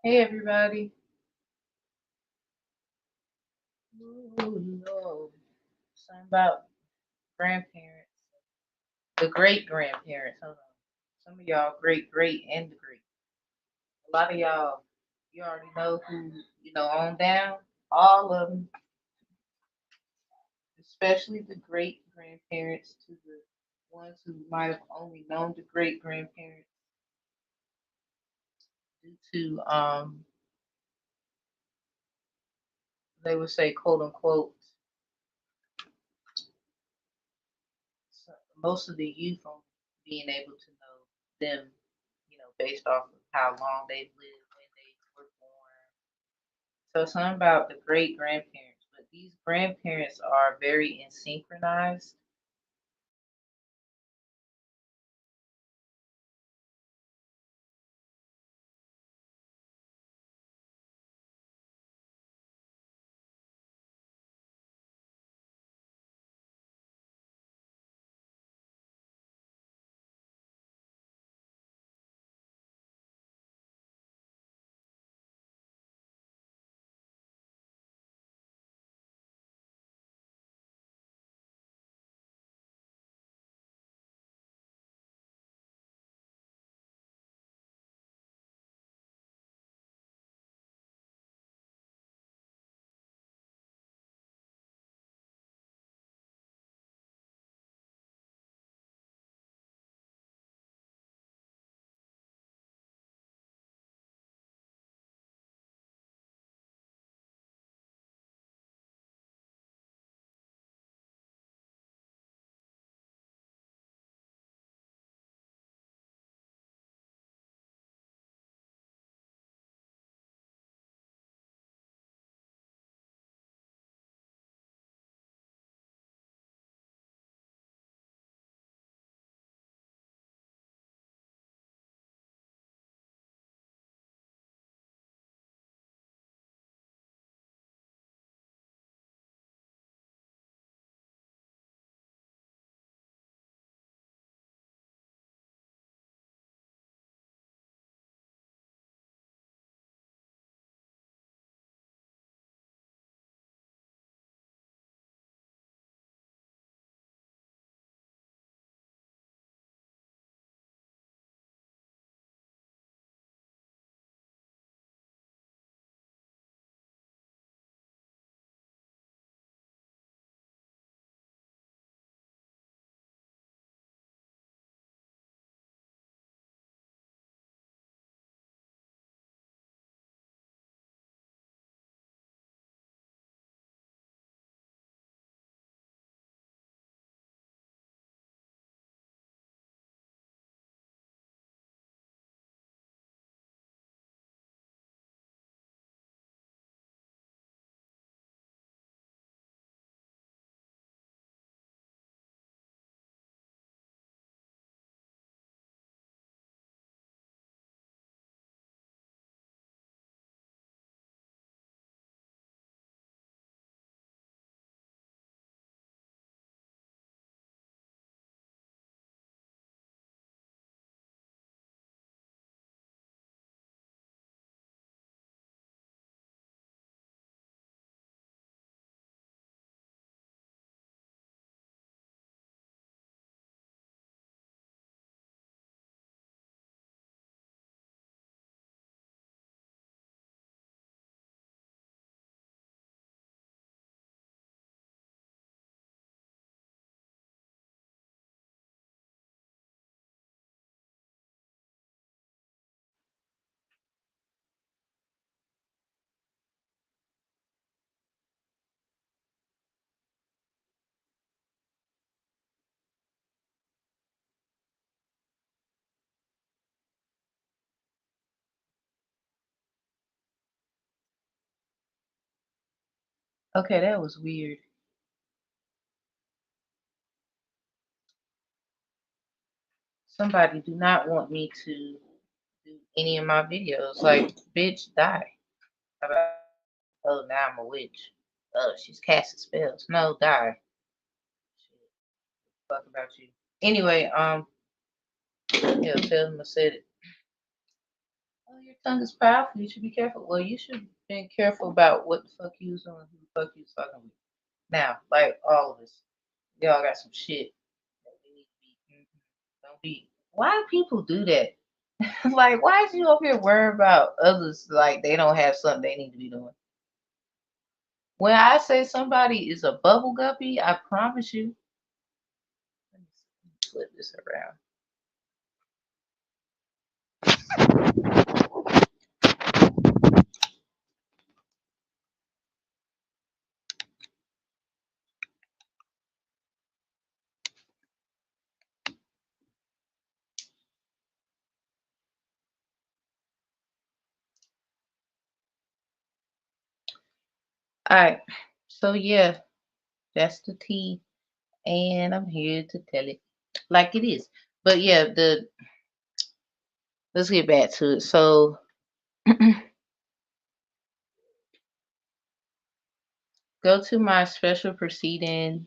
Hey everybody. Ooh, Lord. Something about grandparents. The great grandparents. Hold on. Some of y'all great great and the great. A lot of y'all, you already know who, on down. All of them, especially the great grandparents to the ones who might have only known the great grandparents due to they would say quote unquote most of the youth on being able to know them, based off of how long they've lived, when they were born. So something about the great grandparents, but these grandparents are very insynchronized. Okay, that was weird. Somebody do not want me to do any of my videos. Like, bitch, die. How about, oh, now I'm a witch. Oh, she's casting spells. No, die. Shit, fuck about you. Anyway, yeah, tell them I said it. Oh, your tongue is powerful. You should be careful. Well, you should have been careful about what the fuck you was doing, who the fuck you was fucking with. Now, like all of us, y'all got some shit that we need to be. Don't be. Why do people do that? Like, why is you up here worried about others like they don't have something they need to be doing? When I say somebody is a bubble guppy, I promise you. Let me flip this around. All right. So yeah, that's the tea, and I'm here to tell it like it is. But yeah, the let's get back to it. So go to my special proceeding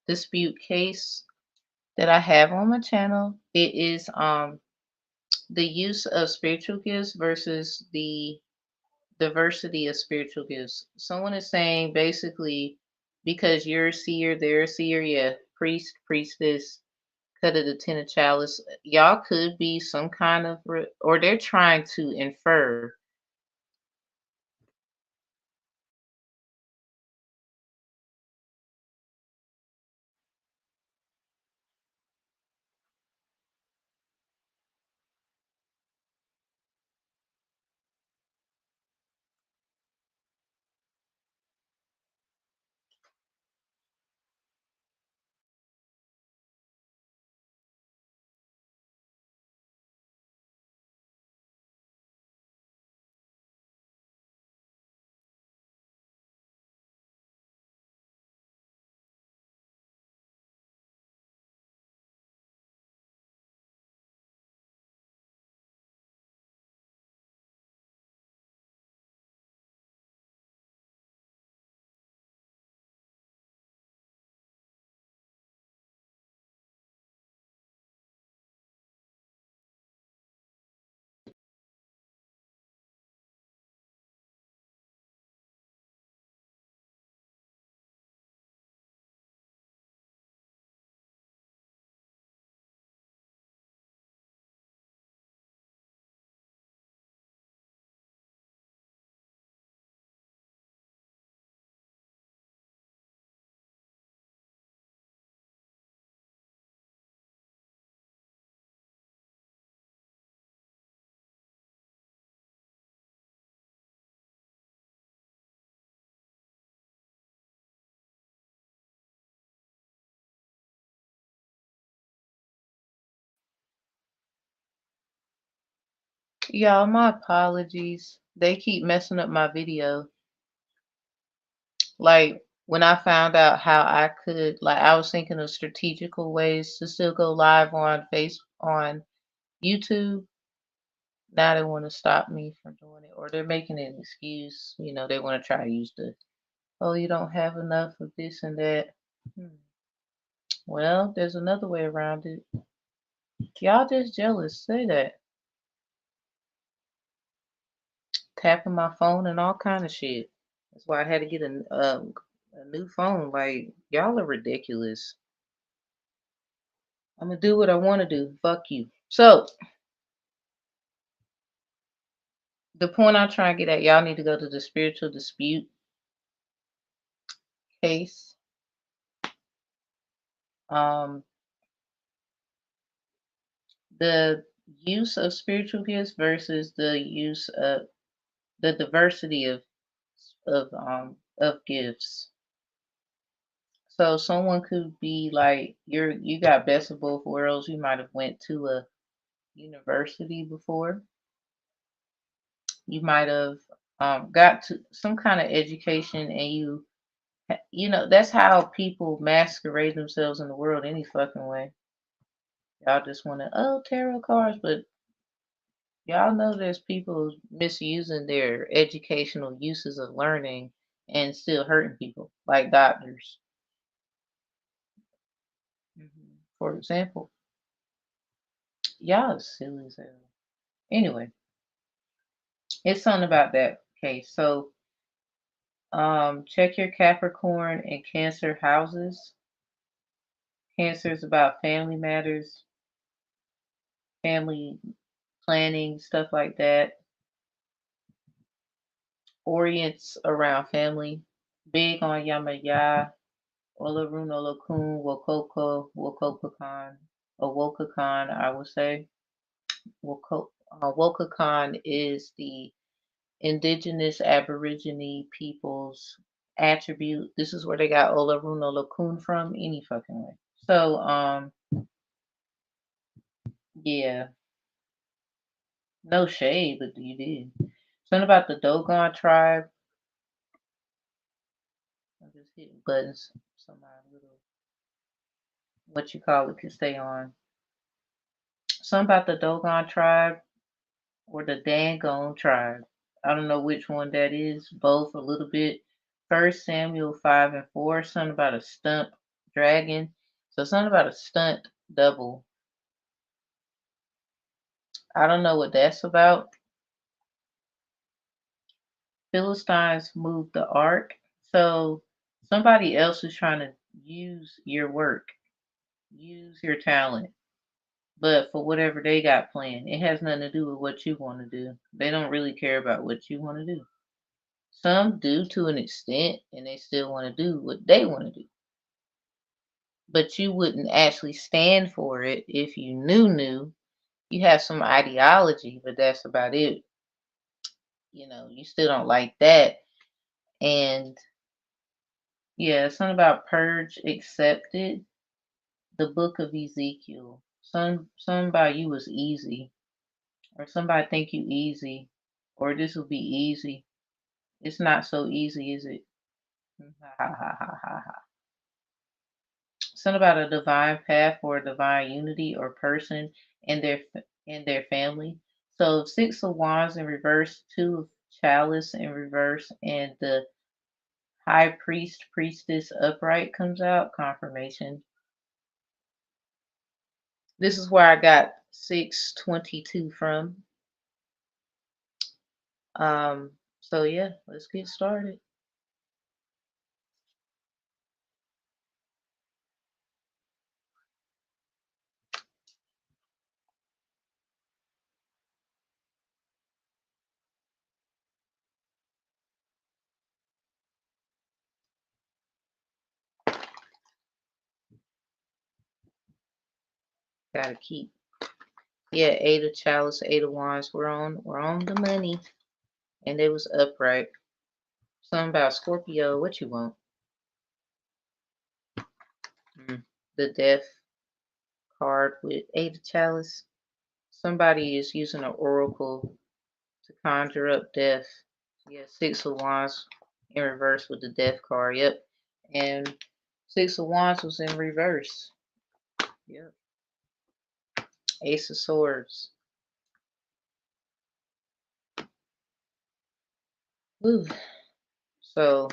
dispute case that I have on my channel. It is the use of spiritual gifts versus the diversity of spiritual gifts. Someone is saying basically because you're a seer, they're a seer, yeah, priest, priestess, cut of the ten of chalice, y'all could be some kind of or they're trying to infer. Y'all, my apologies. They keep messing up my video. Like when I found out how I could, like I was thinking of strategical ways to still go live on on YouTube. Now they want to stop me from doing it, or they're making an excuse. They want to try to use the, oh, you don't have enough of this and that. Hmm. Well, there's another way around it. Y'all just jealous. Say that. Tapping my phone and all kind of shit. That's why I had to get a new phone. Like y'all are ridiculous. I'm gonna do what I want to do. Fuck you. So the point I'm trying to get at, y'all need to go to the spiritual dispute case. Um, the use of spiritual gifts versus the use of the diversity of gifts. So someone could be like you got best of both worlds. You might have went to a university before. You might have got to some kind of education, and that's how people masquerade themselves in the world any fucking way. Y'all just want to tarot cards, but y'all know there's people misusing their educational uses of learning and still hurting people, like doctors. For example, y'all is silly as hell. Anyway, It's something about that case. So check your Capricorn and Cancer houses. Cancer is about family matters, family planning, stuff like that. Orients around family. Big on Yamaya, Olarun Olakun, Wokoko, Wokokakan, or Wokakan, I would say. Wokakan is the indigenous Aborigine people's attribute. This is where they got Olarun Olakun from, any fucking way. So, yeah, no shade, but you did. Something about the Dogon tribe. I'm just hitting buttons so my little, what you call it, can stay on. Something about the Dogon tribe or the Dangon tribe. I don't know which one that is, both a little bit. First Samuel 5 and 4, something about a stump dragon. So something about a stunt double. I don't know what that's about. Philistines moved the ark. So somebody else is trying to use your work, use your talent, but for whatever they got planned. It has nothing to do with what you want to do. They don't really care about what you want to do. Some do to an extent, and they still want to do what they want to do. But you wouldn't actually stand for it if you knew. You have some ideology, but that's about it. You still don't like that. And yeah, something about purge accepted. The book of Ezekiel. Some about you was easy, or somebody think you easy, or this will be easy. It's not so easy, is it? Ha ha ha ha ha ha. Something about a divine path or a divine unity or person and their family. So 6 of Wands in reverse, 2 of Chalice in reverse, and the High Priest Priestess upright comes out. Confirmation. This is where I got 622 from. So yeah, let's get started. Gotta keep. Yeah, 8 of Chalice, 8 of Wands. We're on the money. And it was upright. Something about Scorpio. What you want? The Death card with 8 of Chalice. Somebody is using an oracle to conjure up death. Yeah, 6 of Wands in reverse with the Death card. Yep. And 6 of Wands was in reverse. Yep. Ace of Swords. Woo. So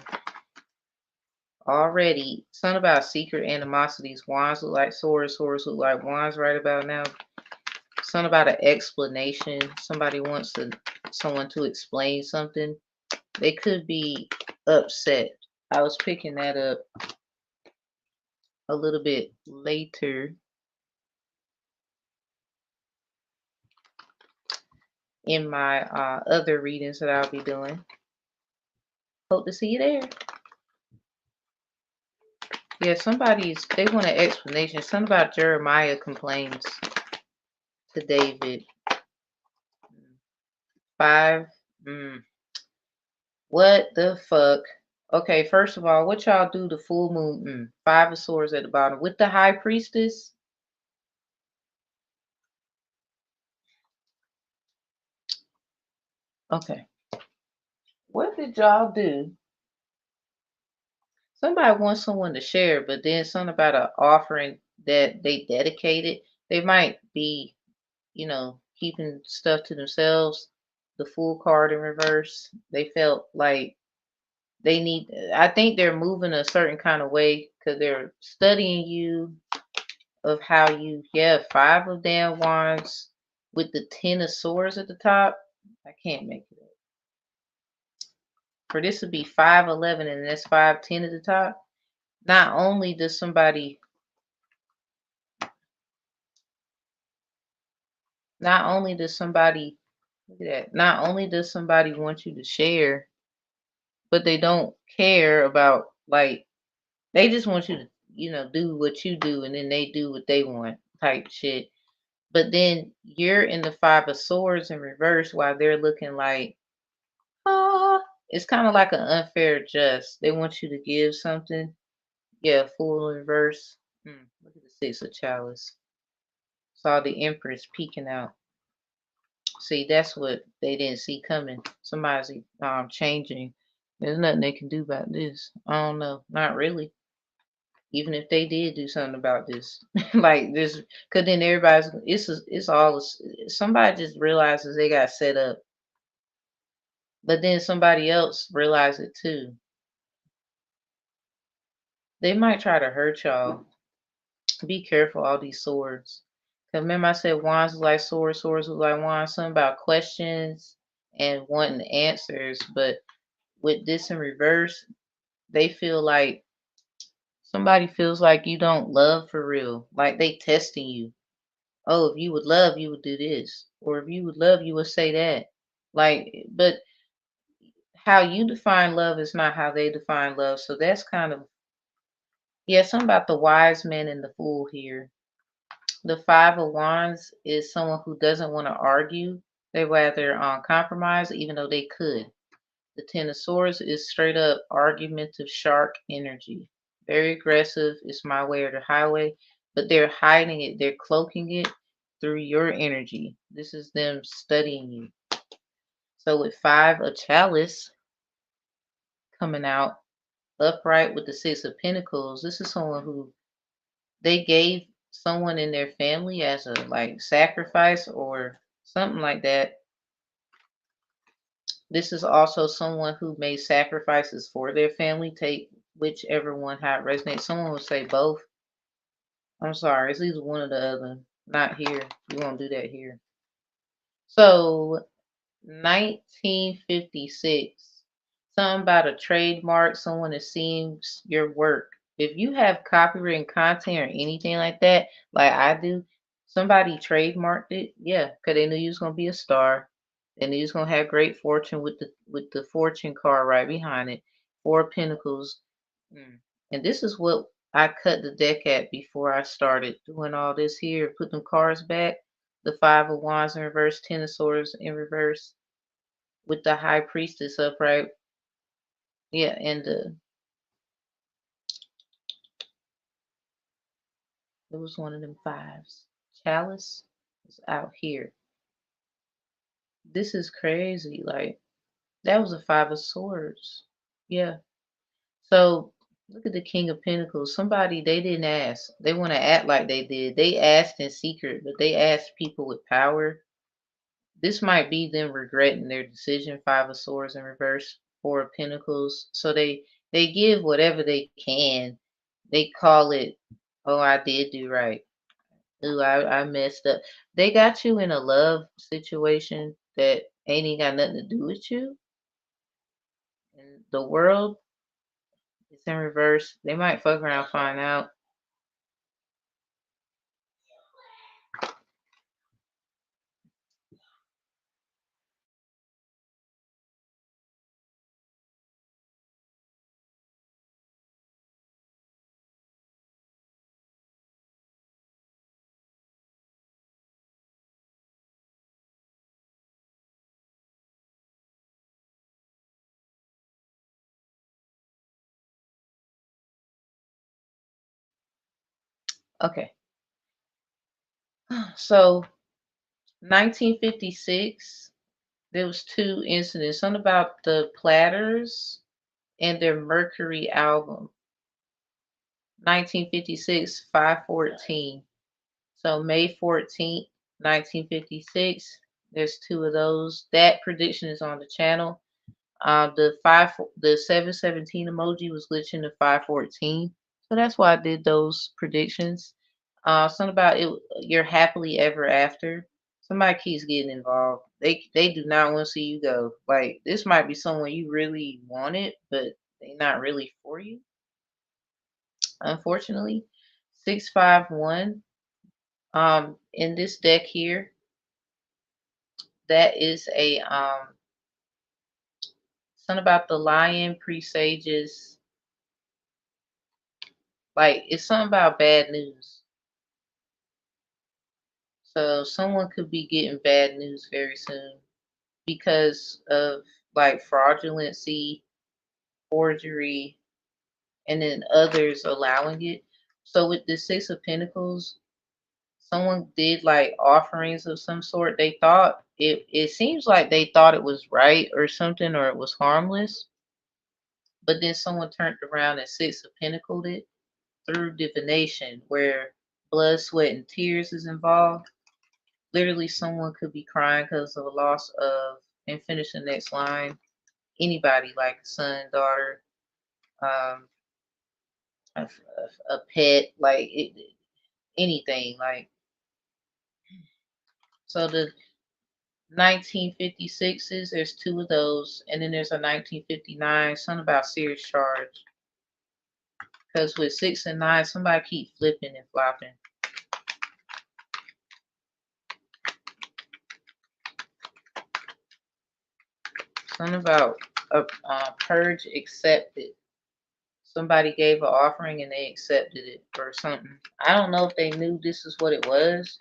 already, something about secret animosities. Wands look like swords, swords look like wands right about now. Something about an explanation. Somebody wants someone to explain something. They could be upset. I was picking that up a little bit later in my other readings that I'll be doing. Hope to see you there. Yeah, they want an explanation. Something about Jeremiah complains to David. 5. What the fuck? Okay, first of all, what y'all do the full moon? 5 of Swords at the bottom with the High Priestess. Okay. What did y'all do? Somebody wants someone to share, but then something about an offering that they dedicated. They might be, keeping stuff to themselves. The Fool card in reverse. They felt like I think they're moving a certain kind of way because they're studying you of how you, 5 of damn wands with the 10 of swords at the top. I can't make it up. for this to be 511 and that's 510 at the top, not only does somebody not only does somebody look at that, not only does somebody want you to share, but they don't care about like they just want you to, do what you do and then they do what they want type shit. But then you're in the five of swords in reverse while they're looking like, ah, it's kind of like an unfair just. They want you to give something. Yeah, full in reverse. Look at the six of chalice. Saw the empress peeking out. See, that's what they didn't see coming. Somebody's changing. There's nothing they can do about this. I don't know. Not really. Even if they did do something about this, like this, because then it's all somebody just realizes they got set up, but then somebody else realizes it too. They might try to hurt y'all. Be careful, all these swords. 'Cause remember I said wands was like swords, swords was like wands. Something about questions and wanting answers, but with this in reverse, they feel like somebody feels like you don't love for real. Like they testing you. Oh, if you would love, you would do this. Or if you would love, you would say that. Like, but how you define love is not how they define love. So that's kind of, yeah, something about the wise man and the fool here. The five of wands is someone who doesn't want to argue. They rather compromise, even though they could. The ten of swords is straight up argumentative shark energy. Very aggressive. It's my way or the highway. But they're hiding it. They're cloaking it through your energy. This is them studying you. So with five of chalice coming out upright with the six of pentacles, this is someone who they gave someone in their family as a like sacrifice or something like that. This is also someone who made sacrifices for their family. Take whichever one how it resonates. Someone would say both. I'm sorry, it's either one or the other. Not here. You won't do that here. So 1956. Something about a trademark, someone has seen your work. If you have copyright content or anything like that, like I do, somebody trademarked it, yeah, because they knew you was gonna be a star. They knew you was gonna have great fortune with the fortune card right behind it. Four of Pentacles. Mm. And this is what I cut the deck at before I started doing all this here. Put them cards back. The Five of Wands in reverse, Ten of Swords in reverse, with the High Priestess upright. Yeah, and it was one of them fives. Chalice is out here. This is crazy. Like that was a Five of Swords. Yeah. So look at the King of Pentacles. Somebody they didn't ask. They want to act like they did. They asked in secret, but they asked people with power. This might be them regretting their decision. Five of Swords in reverse, Four of Pentacles. So they give whatever they can. They call it, oh, I did do right. Ooh, I messed up. They got you in a love situation that ain't even got nothing to do with you. And the world is in reverse. They might fuck around, find out. Okay. So 1956, there was two incidents. Something about the Platters and their Mercury album. 1956, 514. So May 14th, 1956. There's two of those. That prediction is on the channel. The 717 emoji was glitching to 514. So that's why I did those predictions. Something about it, you're happily ever after. Somebody keeps getting involved. They do not want to see you go. Like this might be someone you really wanted, but they not really for you. Unfortunately, 651. In this deck here, that is a something about the lion presages. Like it's something about bad news. So someone could be getting bad news very soon because of like fraudulency, forgery, and then others allowing it. So with the Six of Pentacles, someone did like offerings of some sort. They thought it seems like they thought it was right or something, or it was harmless. But then someone turned around and Six of Pentacles it through divination, where blood, sweat, and tears is involved. Literally, someone could be crying because of a loss of, and finish the next line, anybody like a son, daughter, um, a pet, like anything. Like, so the 1956s, there's two of those, and then there's a 1959, something about serious charge. Because with 6 and 9, somebody keep flipping and flopping. Something about a purge accepted. Somebody gave an offering and they accepted it or something. I don't know if they knew this is what it was.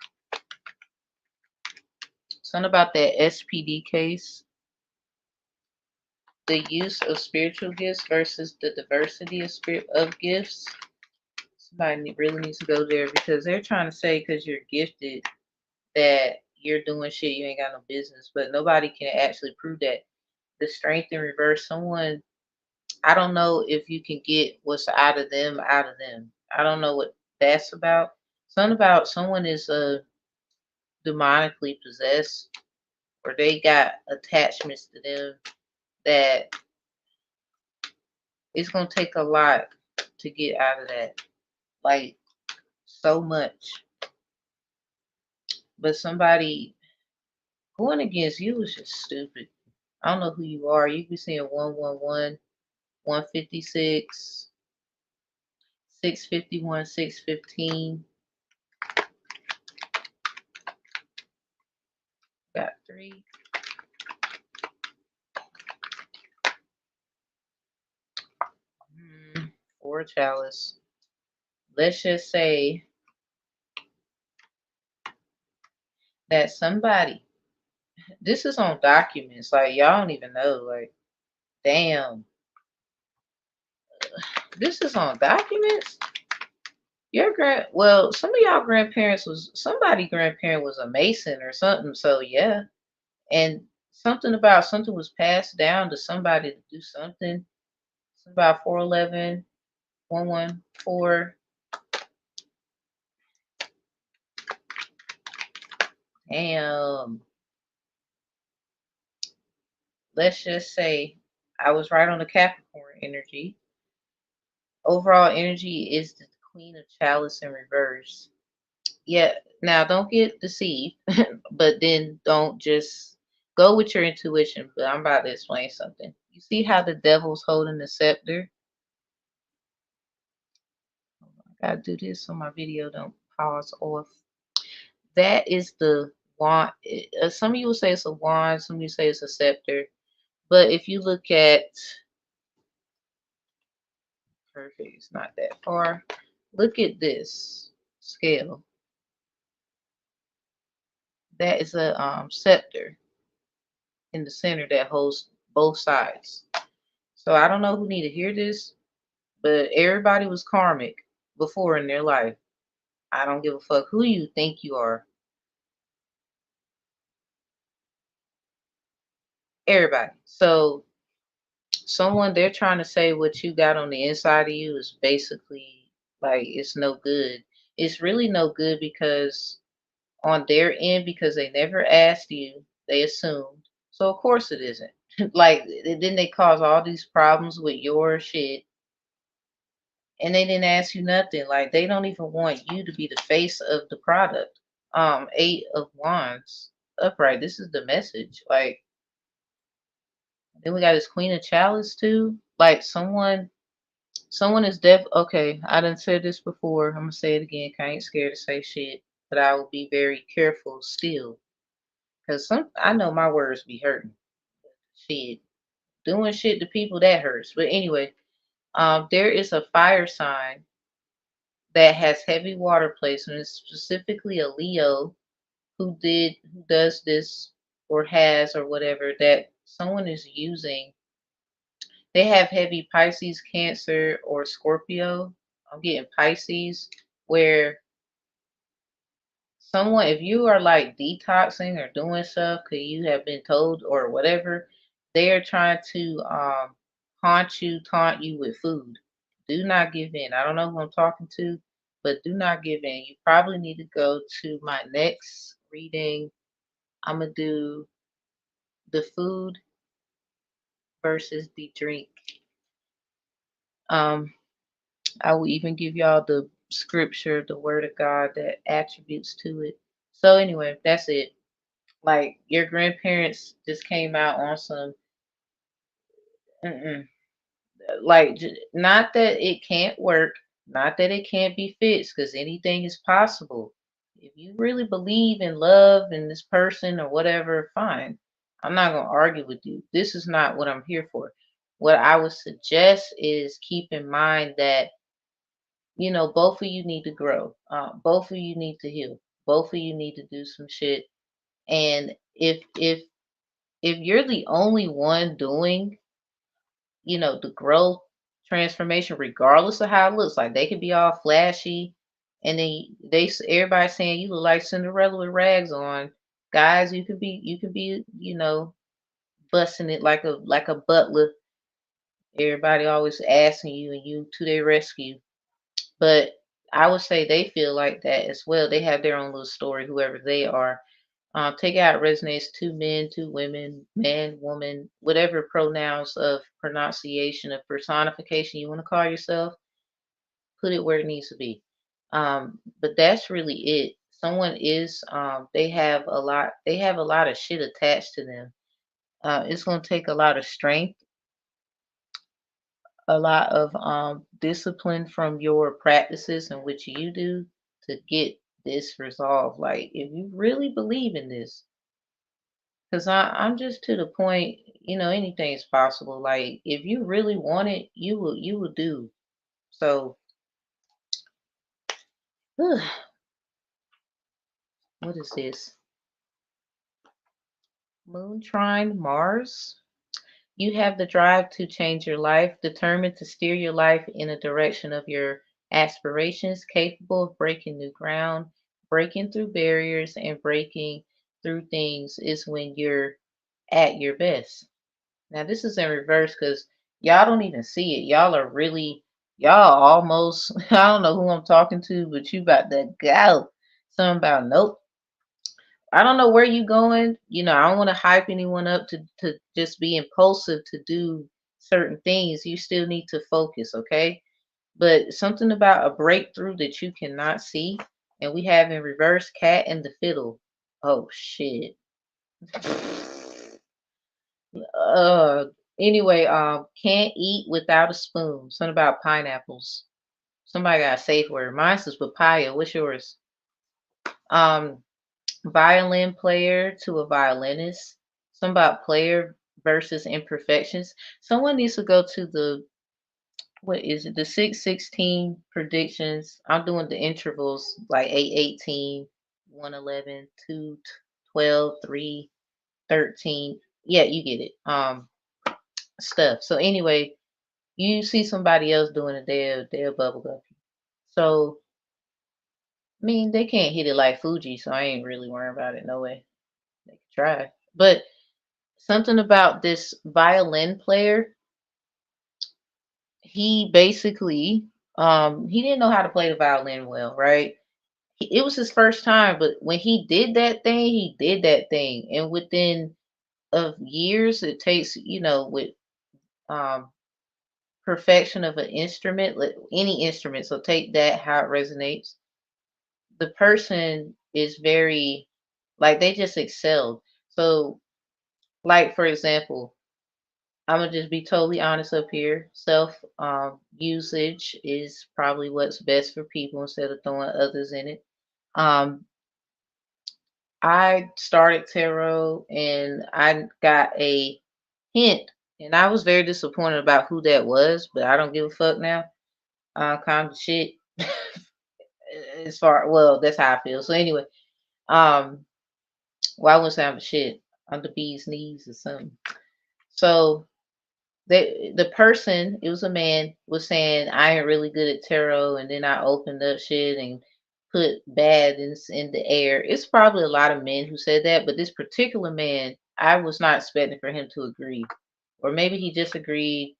Something about that SPD case. The use of spiritual gifts versus the diversity of gifts. Somebody really needs to go there because they're trying to say because you're gifted that you're doing shit you ain't got no business, but nobody can actually prove that. The strength in reverse, someone, I don't know if you can get what's out of them out of them. I don't know what that's about. Something about someone is demonically possessed or they got attachments to them that it's gonna take a lot to get out of that. Like so much. But somebody going against you is just stupid. I don't know who you are. You be seeing 111, 156, 651, 615. Got 3. Mm, 4 chalice. Let's just say that somebody, this is on documents. Like, y'all don't even know. Like, damn. This is on documents? Well, some of y'all grandparents somebody grandparent was a mason or something. So, yeah. And something about something was passed down to somebody to do something. Something about 411, 114. Damn. Let's just say I was right on the Capricorn energy. Overall energy is the Queen of Chalice in reverse. Yeah, now don't get deceived, but then don't just go with your intuition. But I'm about to explain something. You see how the devil's holding the scepter? I gotta do this so my video don't pause off. That is the wand. Some of you will say it's a wand, some of you say it's a scepter. But if you look at, perfect, it's not that far. Look at this scale. That is a scepter in the center that holds both sides. So I don't know who need to hear this, but everybody was karmic before in their life. I don't give a fuck who you think you are. Everybody. So someone, they're trying to say what you got on the inside of you is basically like it's no good. It's really no good because on their end, because they never asked you, they assumed. So of course it isn't. Like then they cause all these problems with your shit and they didn't ask you nothing. Like they don't even want you to be the face of the product. 8 of Wands. upright. This is the message. Like, then we got this Queen of Chalice too. Like, someone is deaf. Okay, I done said this before. I'm gonna say it again. 'Cause I ain't scared to say shit, but I will be very careful still, cause I know my words be hurting. Shit, doing shit to people that hurts. But anyway, there is a fire sign that has heavy water placement, specifically a Leo who does this or has or whatever, that someone is using. They have heavy Pisces, Cancer, or Scorpio. I'm getting Pisces, where someone, if you are like detoxing or doing stuff because you have been told or whatever, they are trying to taunt you with food. Do not give in. I don't know who I'm talking to, but do not give in. You probably need to go to my next reading. I'm gonna do the food versus the drink. Um, I will even give y'all the scripture, the word of God that attributes to it. So anyway, that's it. Like, your grandparents just came out on some, mm-mm. Like, not that it can't work, not that it can't be fixed, because anything is possible. If you really believe in love and this person or whatever, fine. I'm not gonna argue with you. This is not what I'm here for. What I would suggest is keep in mind that, both of you need to grow. Both of you need to heal. Both of you need to do some shit. And if you're the only one doing, the growth transformation, regardless of how it looks, like they could be all flashy, and then everybody saying you look like Cinderella with rags on. Guys, you can be, busting it like a butler. Everybody always asking you, and you to their rescue. But I would say they feel like that as well. They have their own little story, whoever they are. Take out resonates two men, two women, man, woman, whatever pronouns of pronunciation, of personification you want to call yourself, put it where it needs to be. But that's really it. Someone is, they have a lot of shit attached to them. It's going to take a lot of strength, a lot of discipline from your practices and what you do to get this resolved. Like, if you really believe in this, because I'm just to the point, anything is possible. Like, if you really want it, you will do. So, what is this? Moon trine Mars. You have the drive to change your life, determined to steer your life in a direction of your aspirations, capable of breaking new ground, breaking through barriers, and breaking through things is when you're at your best. Now, this is in reverse because y'all don't even see it. Y'all almost, I don't know who I'm talking to, but you about to go. Something about, nope. I don't know where you going. I don't want to hype anyone up to just be impulsive to do certain things. You still need to focus, okay? But something about a breakthrough that you cannot see. And we have in reverse cat and the fiddle. Oh shit. Uh anyway, can't eat without a spoon. Something about pineapples. Somebody got a safe word. Mine's is papaya. What's yours? Um, Violin player to a violinist. Something about player versus imperfections. Someone needs to go to the, what is it? The 616 predictions. I'm doing the intervals like 818, 111, 2, 12, 3, 13. Yeah, you get it. Stuff. So anyway, you see somebody else doing it, they'll bubble up. So, I mean, they can't hit it like Fuji, so I ain't really worrying about it. No way. They can try. But something about this violin player, he basically he didn't know how to play the violin well, right? It was his first time, but when he did that thing, and within of years it takes, with um perfection of an instrument, like any instrument. So take that, how it resonates. The person is very Like they just excelled. So, like for example, I'm gonna just be totally honest up here. Self usage is probably what's best for people instead of throwing others in it. Um, I started tarot and I got a hint, and I was very disappointed about who that was, but I don't give a fuck now. Kind of shit. As far well, that's how I feel. So anyway, um, well, I wouldn't say I'm a shit. I'm the bee's knees or something. So the person, it was a man, was saying I ain't really good at tarot, and then I opened up shit and put bad in the air. It's probably a lot of men who said that, but this particular man, I was not expecting for him to agree, or maybe he just agreed,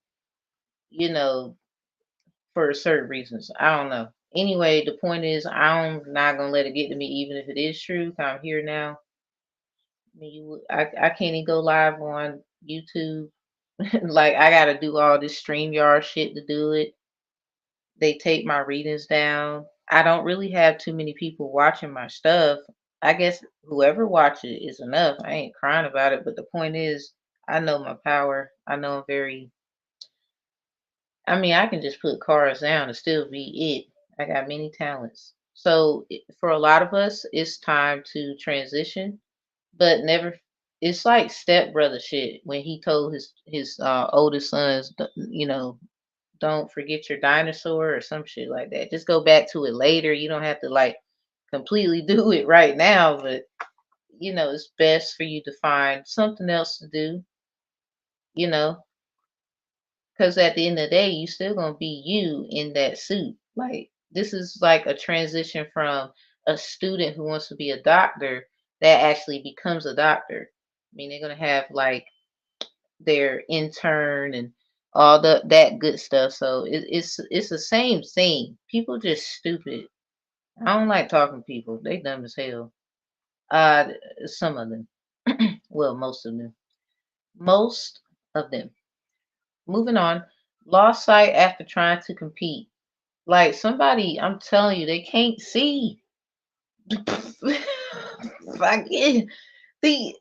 you know, for certain reasons. I don't know. Anyway, the point is, I'm not gonna let it get to me, even if it is true. 'Cause I'm here now. I mean, I can't even go live on YouTube. Like I gotta do all this StreamYard shit to do it. They take my readings down. I don't really have too many people watching my stuff. I guess whoever watches it is enough. I ain't crying about it, but the point is, I know my power. I know I'm very. I mean, I can just put cards down and still be it. I got many talents. So for a lot of us, it's time to transition, but never. It's like stepbrother shit when he told his oldest sons, don't forget your dinosaur or some shit like that. Just go back to it later. You don't have to like completely do it right now, but it's best for you to find something else to do, you know, because at the end of the day, you still gonna be you in that suit. Like this is like a transition from a student who wants to be a doctor that actually becomes a doctor. I mean, they're gonna have like their intern and all that good stuff. So it's the same thing. People just stupid. I don't like talking to people. They dumb as hell. Uh, some of them. Well, most of them. Most of them. Moving on. Lost sight after trying to compete. Like somebody, I'm telling you, they can't see. Like, the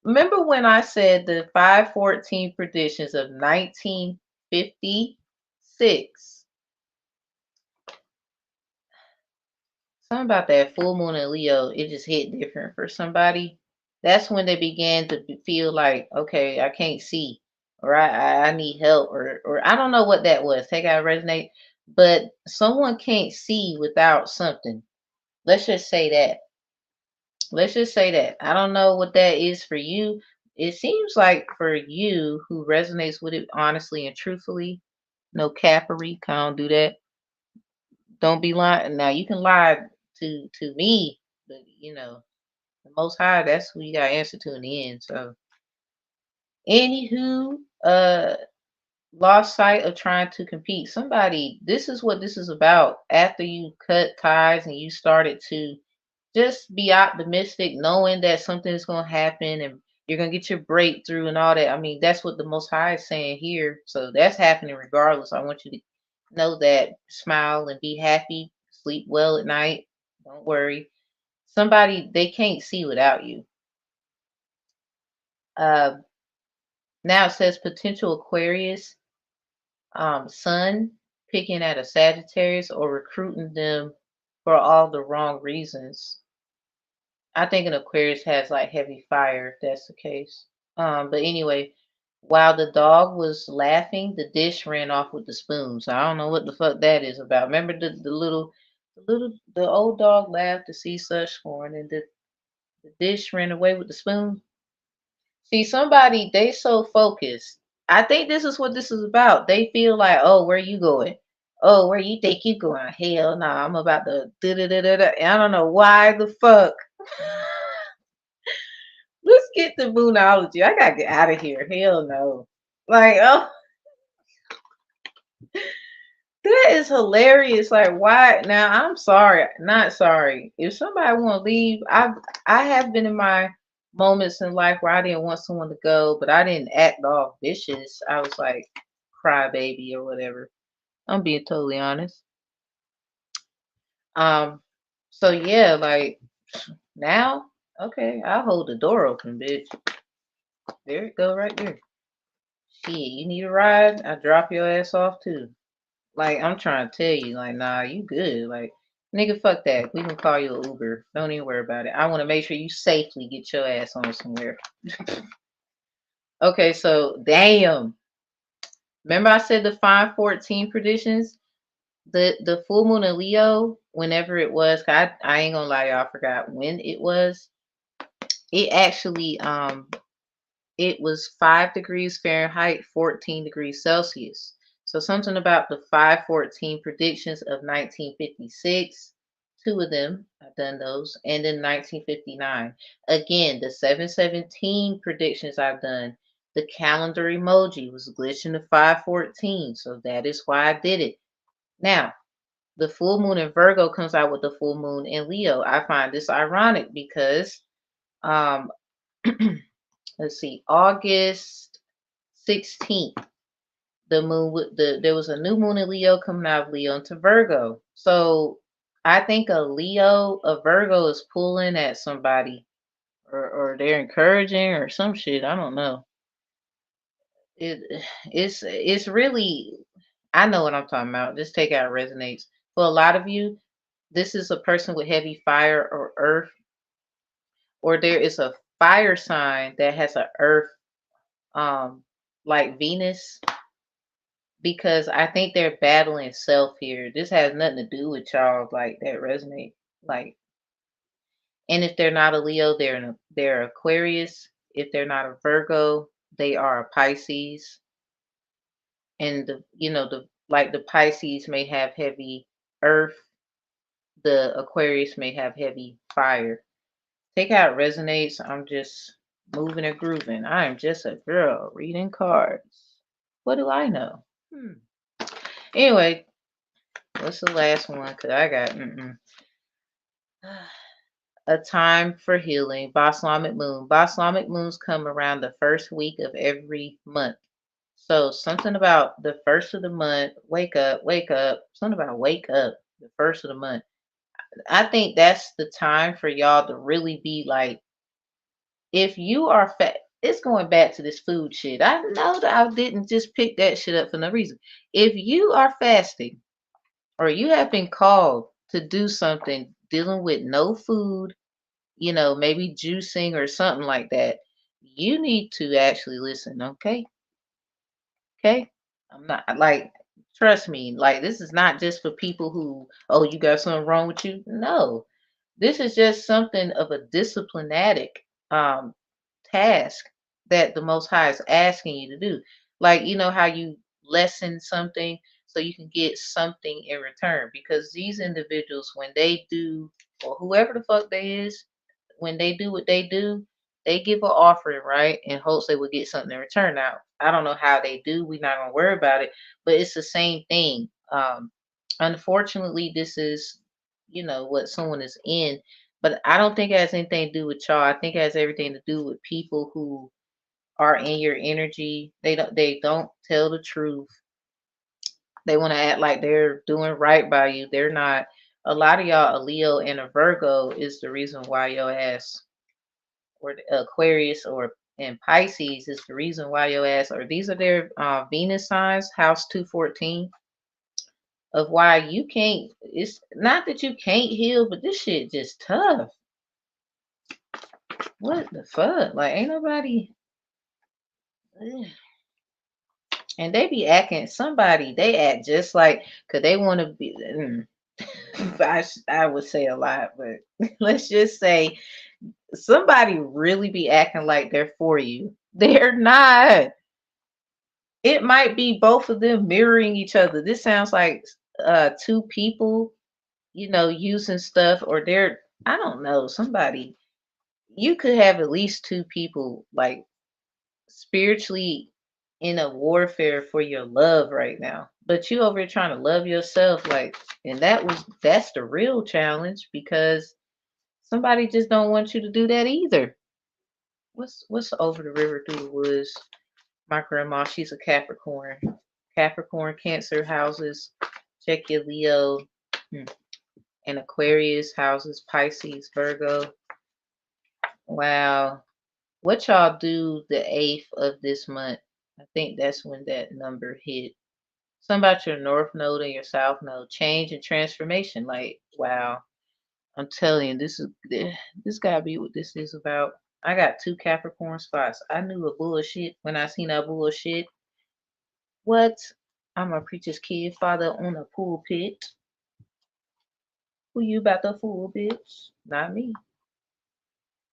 remember when I said the 514 predictions of 1956? Something about that full moon in Leo, it just hit different for somebody. That's when they began to feel like, okay, I can't see, or I need help, or I don't know what that was. Take out resonate, but someone can't see without something. Let's just say that. Let's just say that. I don't know what that is for you. It seems like for you who resonates with it honestly and truthfully, no capery, don't do that. Don't be lying. Now you can lie to me, but the Most High, that's who you got to answer to in the end. So, anywho, lost sight of trying to compete. Somebody, this is what this is about. After you cut ties and you started to just be optimistic, knowing that something is going to happen and you're going to get your breakthrough and all that. I mean, that's what the Most High is saying here. So that's happening regardless. I want you to know that, smile and be happy, sleep well at night. Don't worry. Somebody, they can't see without you. Uh, Now it says potential Aquarius, sun picking at a Sagittarius or recruiting them for all the wrong reasons. I think an Aquarius has like heavy fire if that's the case. But anyway, while the dog was laughing, the dish ran off with the spoon. So I don't know what the fuck that is about. Remember the old dog laughed to see such scorn, and the dish ran away with the spoon. See, somebody, they so focused. I think this is what this is about. They feel like, oh, where you going? Oh, where you think you going? Hell no, I'm about to da da da da da. I don't know why the fuck. Let's get the moonology. I gotta get out of here. Hell no. Like, oh, that is hilarious. Like, why? Now, I'm sorry, not sorry. If somebody want to leave, I have been in my moments in life where I didn't want someone to go, but I didn't act all vicious. I was like, crybaby or whatever. I'm being totally honest. Um, so yeah, like now. Okay, I'll hold the door open, bitch. There it go right there. Shit, you need a ride? I drop your ass off too. Like, I'm trying to tell you, like, nah, you good. Like, nigga, fuck that. We can call you an Uber. Don't even worry about it. I want to make sure you safely get your ass on somewhere. Okay, so damn. Remember I said the 514 predictions? The full moon in Leo, whenever it was, I ain't gonna lie, y'all, I forgot when it was. It actually it was 5 degrees Fahrenheit, 14 degrees Celsius. So something about the 514 predictions of 1956, two of them, I've done those, and then 1959. Again, the 717 predictions I've done. The calendar emoji was glitching to 514, so that is why I did it. Now, the full moon in Virgo comes out with the full moon in Leo. I find this ironic because um let's see, August 16th, there was a new moon in Leo coming out of Leo into Virgo. So I think a Virgo is pulling at somebody, or they're encouraging or some shit. I don't know. It it's really, I know what I'm talking about. Just take out resonates. For a lot of you, this is a person with heavy fire or earth, or there is a fire sign that has a earth, um like Venus, because I think they're battling self here. This has nothing to do with y'all, like, that resonate. Like, and if they're not a Leo, they're Aquarius. If they're not a Virgo, they are a Pisces. And the Pisces may have heavy earth, the Aquarius may have heavy fire. Take out resonates. I'm just moving and grooving. I am just a girl reading cards. What do I know? Anyway, what's the last one? Cause I got a time for healing. Boslamic moon. Boslamic moons come around the first week of every month. So something about the first of the month. Wake up, wake up. Something about wake up. The first of the month. I think that's the time for y'all to really be like, if you are fat, it's going back to this food shit. I know that I didn't just pick that shit up for no reason. If you are fasting, or you have been called to do something dealing with no food, maybe juicing or something like that, you need to actually listen, okay? Okay? I'm not like, trust me, like, this is not just for people who, oh, you got something wrong with you. No. This is just something of a disciplinatic um task that the Most High is asking you to do. Like, you know how you lessen something so you can get something in return. Because these individuals, when they do, or whoever the fuck they is, when they do what they do, they give an offering, right? In hopes they will get something in return. Now, I don't know how they do. We're not gonna worry about it, but it's the same thing. Unfortunately, this is, what someone is in, but I don't think it has anything to do with y'all. I think it has everything to do with people who are in your energy. They don't tell the truth. They want to act like they're doing right by you. They're not. A lot of y'all, a Leo and a Virgo, is the reason why your ass, or the Aquarius or and Pisces is the reason why your ass, or these are their Venus signs, house 214, of why you can't. It's not that you can't heal, but this shit just tough. What the fuck? Like, ain't nobody. Ugh. And they be acting, somebody, they act just like, because they want to be. I would say a lot, but let's just say somebody really be acting like they're for you. They're not. It might be both of them mirroring each other. This sounds like two people, using stuff, or they're, I don't know, somebody. You could have at least two people, like, spiritually in a warfare for your love right now. But you over here trying to love yourself, like, and that's the real challenge, because somebody just don't want you to do that either. What's over the river through the woods? My grandma, she's a Capricorn. Capricorn, Cancer houses. Check your Leo. And Aquarius houses Pisces, Virgo. Wow. What y'all do the 8th of this month? I think that's when that number hit. Something about your north node and your south node. Change and transformation. Like, wow. I'm telling you, this gotta be what this is about. I got 2 Capricorn spots. I knew a bullshit when I seen that bullshit. What? I'm a preacher's kid, father on a pulpit. Who you about to fool, bitch? Not me.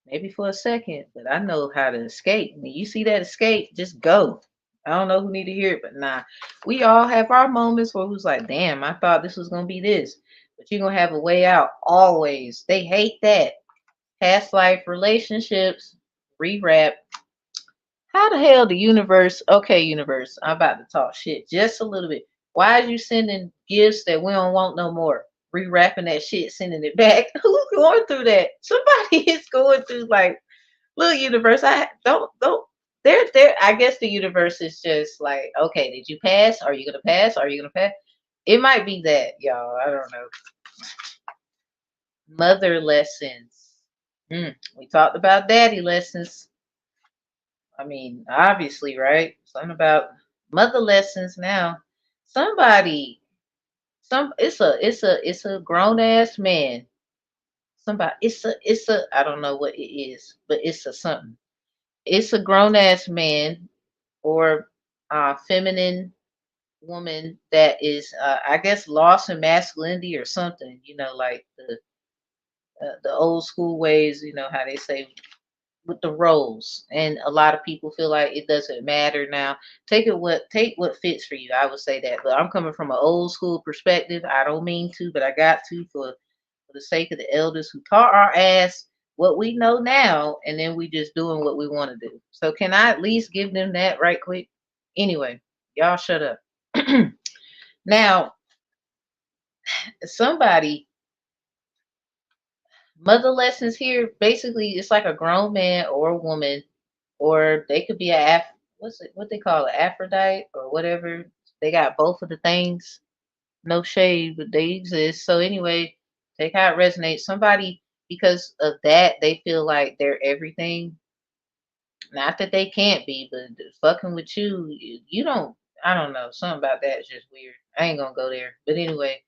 Maybe for a second, but I know how to escape. When you see that escape, just go. I don't know who need to hear it, but nah. We all have our moments where who's like, damn, I thought this was gonna be this. But you're gonna have a way out always. They hate that. Past life relationships, rewrap. How the hell the universe, okay, universe, I'm about to talk shit just a little bit. Why are you sending gifts that we don't want no more? Rewrapping that shit, sending it back. Who's going through that? Somebody is going through like, look, universe, I don't there I guess the universe is just like, okay, did you pass? Are you gonna pass? Are you gonna pass? It might be that, y'all. I don't know. Mother lessons. We talked about daddy lessons. I mean, obviously, right? Something about mother lessons now. Somebody, it's a grown ass man. Somebody, it's a I don't know what it is, but it's a something. It's a grown ass man or feminine woman that is, I guess, lost in masculinity or something. Like the old school ways. How they say with the roles, and a lot of people feel like it doesn't matter now. Take what fits for you. I would say that, but I'm coming from an old school perspective. I don't mean to, but I got to for the sake of the elders who taught our ass what we know now, and then we just doing what we want to do. So can I at least give them that right quick? Anyway, y'all shut up. Now, somebody mother lessons here, basically it's like a grown man or a woman, or they could be what's it, what they call it, Aphrodite or whatever. They got both of the things. No shade, but they exist. So anyway, take how it resonates. Somebody, because of that, they feel like they're everything. Not that they can't be, but fucking with you don't. I don't know. Something about that is just weird. I ain't gonna go there. But anyway,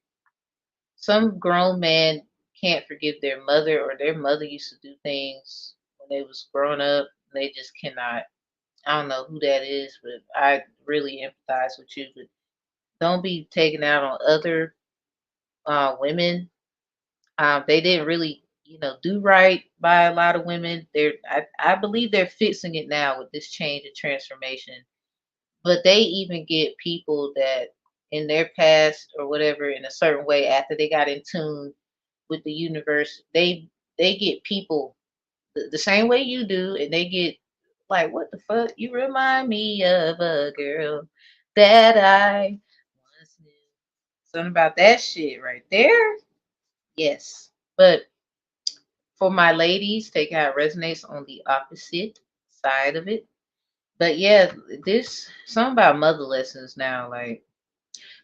some grown man can't forgive their mother, or their mother used to do things when they was growing up. They just cannot. I don't know who that is, but I really empathize with you. But don't be taken out on other women. They didn't really, do right by a lot of women. I believe they're fixing it now with this change and transformation. But they even get people that in their past or whatever, in a certain way, after they got in tune with the universe, they get people the same way you do, and they get like, what the fuck? You remind me of a girl that I once knew. Something about that shit right there. Yes. But for my ladies, take how it resonates on the opposite side of it. But yeah, this something about mother lessons now, like,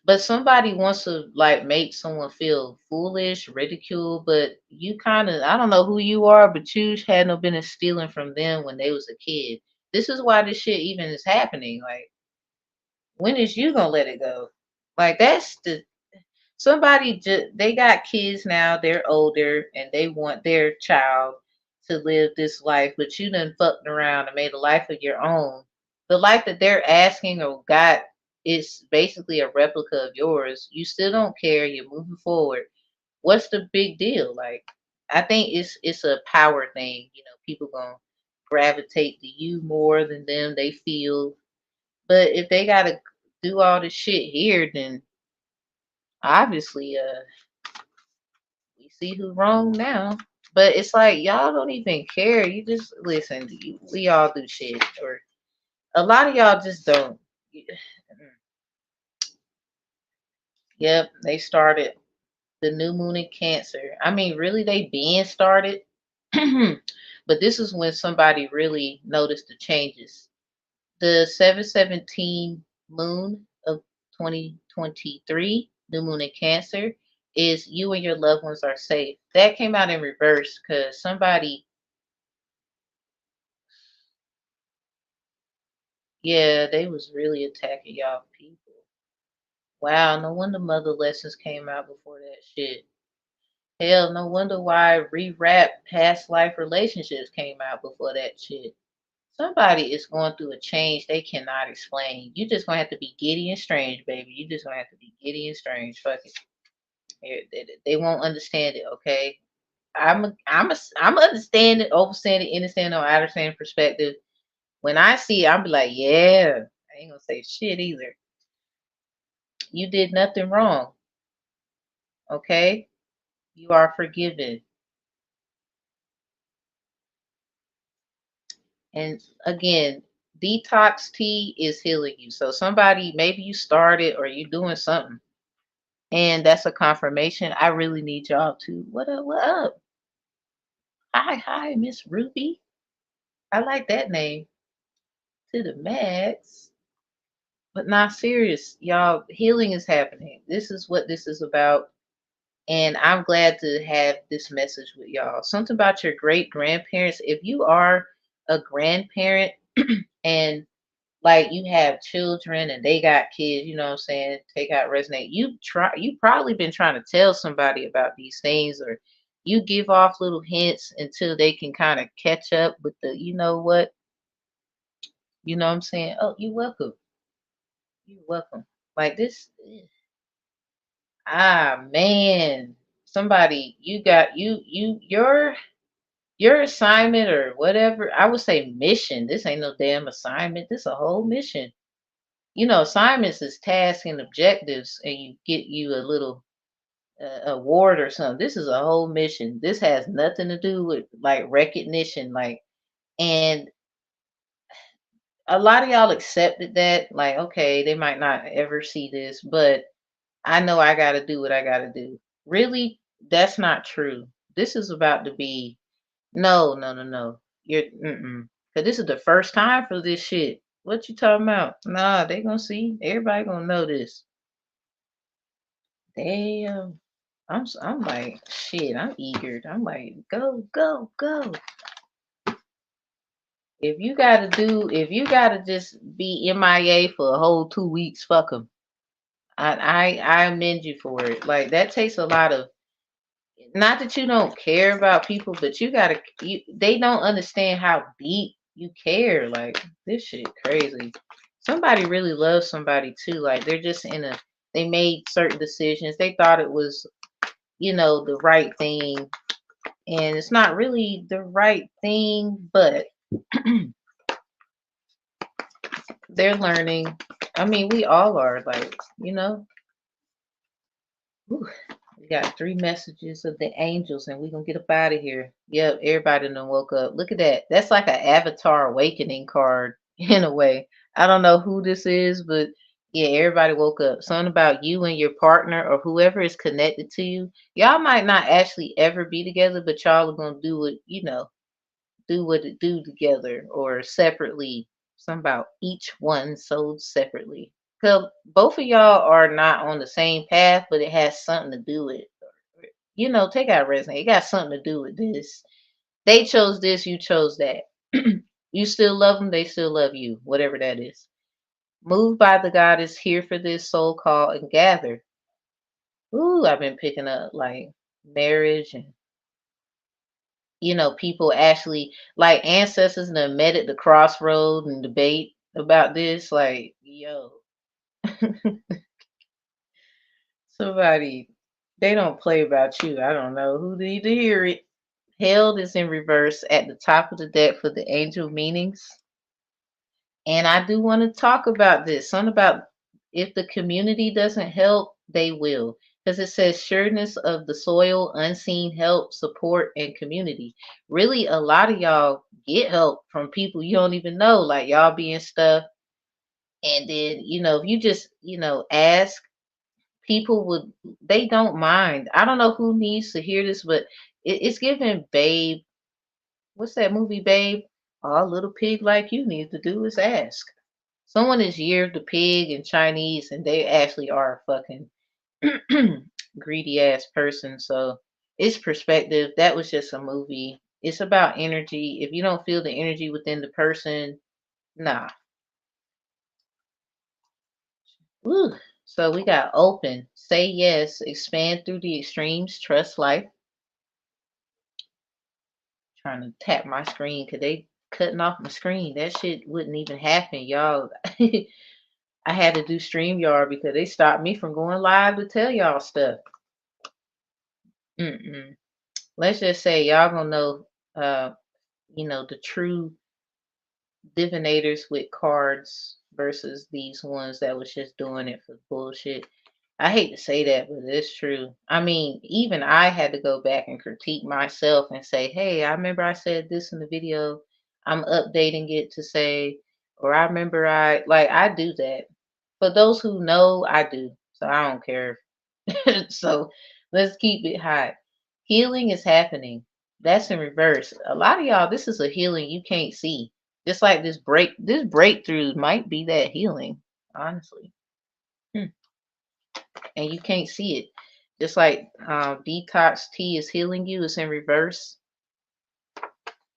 but somebody wants to like make someone feel foolish, ridicule, but you kind of, I don't know who you are, but you had no business stealing from them when they was a kid. This is why this shit even is happening. Like, when is you gonna let it go? Like, that's the somebody just, they got kids now, they're older, and they want their child to live this life, but you done fucked around and made a life of your own. The life that they're asking or got is basically a replica of yours. You still don't care, you're moving forward. What's the big deal? Like, I think it's a power thing. People gonna gravitate to you more than them, they feel. But if they gotta do all this shit here, then obviously we see who's wrong now. But it's like y'all don't even care. You just listen. We all do shit, or a lot of y'all just don't. Yep, they started the new moon in Cancer. I mean, really, they being started. But this is when somebody really noticed the changes. The 717 moon of 2023, new moon in Cancer, is you and your loved ones are safe. That came out in reverse because somebody Yeah, they was really attacking y'all people. Wow, no wonder mother lessons came out before that shit. Hell, no wonder why rewrap past life relationships came out before that shit. Somebody is going through a change they cannot explain. You just gonna have to be giddy and strange, baby. You just gonna have to be giddy and strange. Fuck it. They won't understand it, okay? I'm understanding, overstanding, understanding, or understanding perspective. When I see it, I'll be like, yeah, I ain't gonna say shit either. You did nothing wrong, okay? You are forgiven. And again, detox tea is healing you. So somebody, maybe you started or you doing something, and that's a confirmation. I really need y'all to what up, what up? Hi, Miss Ruby. I like that name to the max. But not serious, y'all. Healing is happening. This is what this is about. And I'm glad to have this message with y'all. Something about your great grandparents. If you are a grandparent and like you have children and they got kids, you know what I'm saying? Take out resonate. You probably been trying to tell somebody about these things, or you give off little hints until they can kind of catch up with the you know what? You know what I'm saying? Oh, you're welcome. You're welcome. Like this. Ah man. Somebody you got your assignment or whatever, I would say mission. This ain't no damn assignment. This a whole mission. You know, assignments is tasks and objectives, and you get you a little award or something. This is a whole mission. This has nothing to do with like recognition, like, and a lot of y'all accepted that, like, okay, they might not ever see this, but I know I got to do what I got to do. Really, that's not true. This is about to be no, no, no, no. You're cause this is the first time for this shit. What you talking about? Nah, they gonna see. Everybody gonna know this. Damn. I'm like, shit, I'm eager. I'm like, go, go, go. If you gotta just be MIA for a whole 2 weeks, fuck them. I amend you for it. Like that takes a lot of, not that you don't care about people, but they don't understand how deep you care. Like this shit crazy. Somebody really loves somebody too. Like they're just they made certain decisions. They thought it was, the right thing. And it's not really the right thing, but they're learning. I mean, we all are like, whew, we got 3 messages of the angels, and we're gonna get up out of here. Yep, everybody done woke up. Look at that. That's like an Avatar awakening card in a way. I don't know who this is, but yeah, everybody woke up. Something about you and your partner or whoever is connected to you. Y'all might not actually ever be together, but y'all are gonna do it, do what it do together or separately. Something about each one sold separately. Cause both of y'all are not on the same path, but it has something to do with, take out resonate. It got something to do with this. They chose this, you chose that. You still love them, they still love you, whatever that is. Moved by the God is here for this soul call and gather. Ooh, I've been picking up like marriage and people actually like ancestors that met at the crossroad and debate about this. Like, yo, somebody, they don't play about you. I don't know who need to hear it. Held is in reverse at the top of the deck for the angel meanings. And I do want to talk about this. Something about if the community doesn't help, they will. Because it says sureness of the soil, unseen help, support, and community. Really, a lot of y'all get help from people you don't even know, like y'all being stuff. And then, if you just, ask, people would, they don't mind. I don't know who needs to hear this, but it's giving Babe. What's that movie, Babe? All little pig like you need to do is ask. Someone is Year of the Pig in Chinese, and they actually are a fucking greedy ass person. So it's perspective. That was just a movie. It's about energy. If you don't feel the energy within the person, nah. Woo. So we got open, say yes, expand through the extremes, trust life. Trying to tap my screen because they cutting off my screen. That shit wouldn't even happen, y'all. I had to do StreamYard because they stopped me from going live to tell y'all stuff. Mm-mm. Let's just say y'all gonna know, the true divinators with cards versus these ones that was just doing it for bullshit. I hate to say that, but it's true. I mean, even I had to go back and critique myself and say, hey, I remember I said this in the video. I'm updating it to say, or I remember I do that. For those who know, I do. So I don't care. So let's keep it hot. Healing is happening. That's in reverse. A lot of y'all, this is a healing you can't see. Just like this breakthrough might be that healing, honestly. Hmm. And you can't see it. Just like detox tea is healing you, it's in reverse.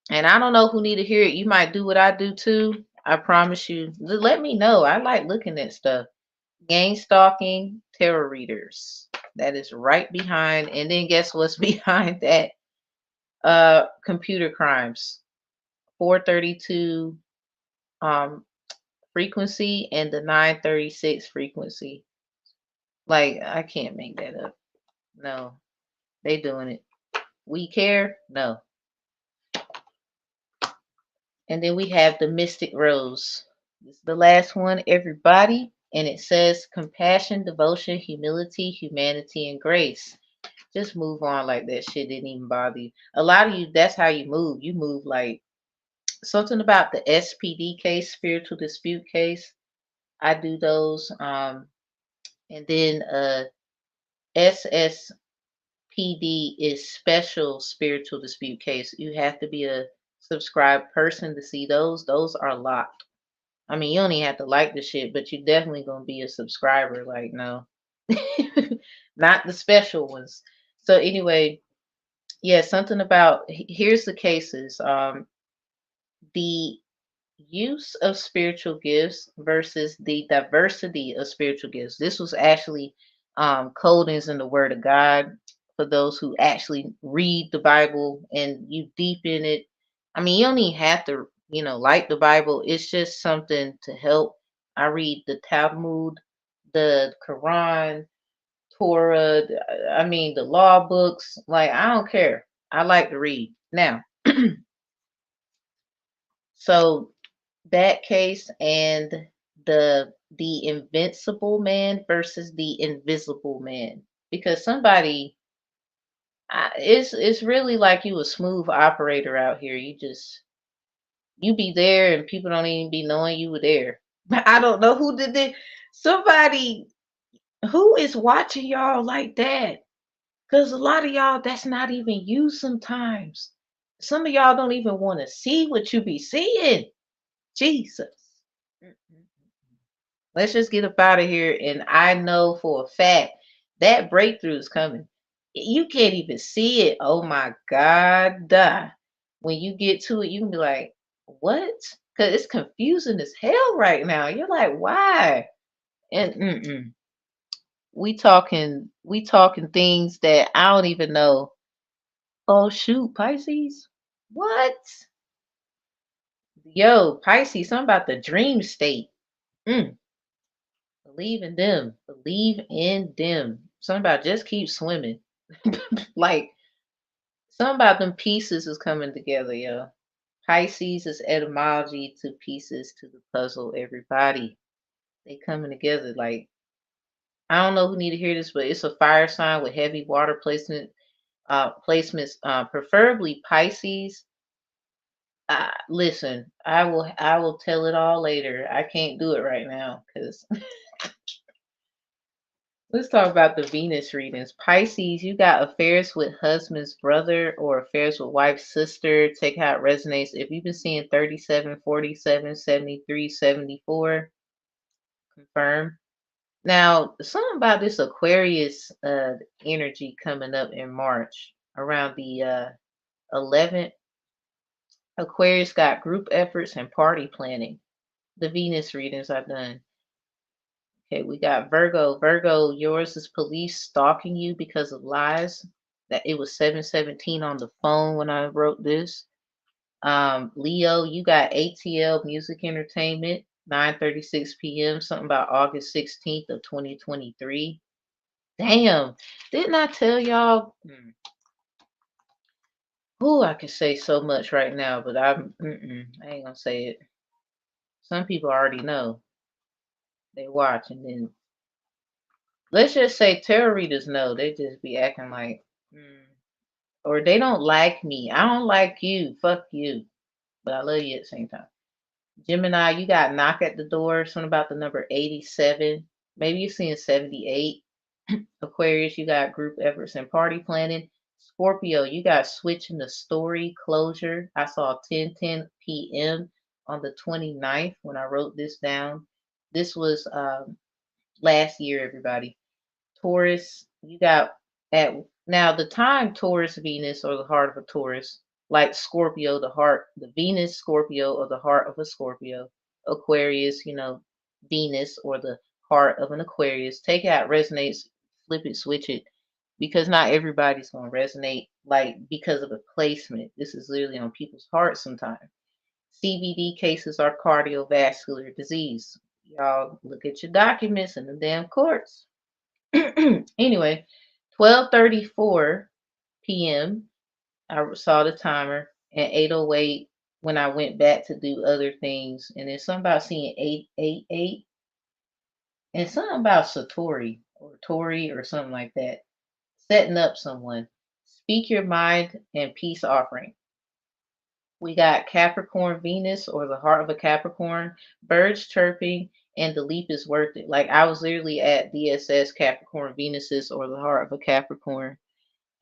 And I don't know who need to hear it. You might do what I do too. I promise you. Let me know. I like looking at stuff. Gang stalking, tarot readers. That is right behind. And then guess what's behind that? Computer crimes. 432 frequency and the 936 frequency. Like I can't make that up. No, they doing it. We care? No. And then we have the Mystic Rose. This is the last one, everybody. And it says compassion, devotion, humility, humanity, and grace. Just move on like that shit didn't even bother you. A lot of you, that's how you move. You move like something about the SPD case, spiritual dispute case. I do those. And then SSPD is special spiritual dispute case. You have to be a subscribed person to see those. Those are locked. I mean, you don't even have to like the shit, but you definitely gonna be a subscriber. Like, no, not the special ones. So anyway, yeah, something about here's the cases. The use of spiritual gifts versus the diversity of spiritual gifts. This was actually codings in the Word of God for those who actually read the Bible and you deep in it. I mean, you don't even have to, like the Bible. It's just something to help. I read the Talmud, the Quran, Torah. I mean, the law books. Like, I don't care. I like to read. Now, so that case and the invincible man versus the invisible man, because somebody it's really like you a smooth operator out here. You be there and people don't even be knowing you were there. I don't know who did it. Somebody who is watching y'all like that, because a lot of y'all, that's not even you. Sometimes some of y'all don't even want to see what you be seeing. Jesus. Mm-mm. Let's just get up out of here. And I know for a fact that breakthrough is coming. You can't even see it. Oh my God. Duh. When you get to it, you can be like, what? Because it's confusing as hell right now. You're like, why? And we talking things that I don't even know. Oh shoot, Pisces? What? Yo, Pisces, something about the dream state. Mm. Believe in them. Believe in them. Something about just keep swimming. Like something about them pieces is coming together, yo. Pisces is etymology to pieces to the puzzle, everybody. They coming together. Like I don't know who need to hear this, but it's a fire sign with heavy water placements, preferably Pisces. Listen, I will tell it all later. I can't do it right now because let's talk about the Venus readings. Pisces, you got affairs with husband's brother or affairs with wife's sister. Take how it resonates. If you've been seeing 37, 47, 73, 74, confirm. Now, something about this Aquarius energy coming up in March around the 11th. Aquarius got group efforts and party planning. The Venus readings are done. Okay, we got Virgo. Virgo, yours is police stalking you because of lies. That it was 7:17 on the phone when I wrote this. Leo, you got ATL Music Entertainment, 9:36 p.m. Something about August 16th of 2023. Damn, didn't I tell y'all? Oh, I could say so much right now, but I ain't gonna say it. Some people already know. They watch, and then let's just say tarot readers know. They just be acting like, or they don't like me. I don't like you. Fuck you. But I love you at the same time. Gemini, you got knock at the door. Something about the number 87. Maybe you're seeing 78. Aquarius, you got group efforts and party planning. Scorpio, you got switching the story closure. I saw 10:10 p.m. on the 29th when I wrote this down. This was last year, everybody. Taurus, you got at now the time Taurus Venus or the heart of a Taurus, like Scorpio, the heart, the Venus Scorpio or the heart of a Scorpio, Aquarius, Venus or the heart of an Aquarius. Take out resonates, flip it, switch it, because not everybody's gonna resonate like because of a placement. This is literally on people's hearts sometimes. CVD cases are cardiovascular disease. Y'all look at your documents in the damn courts. Anyway, 12:34 p.m. I saw the timer, and 8:08 when I went back to do other things, and then something about seeing 888 and something about Satori or Tori or something like that. Setting up someone. Speak your mind and peace offering. We got Capricorn Venus or the heart of a Capricorn, birds chirping, and the leap is worth it. Like I was literally at DSS Capricorn Venuses or the heart of a Capricorn,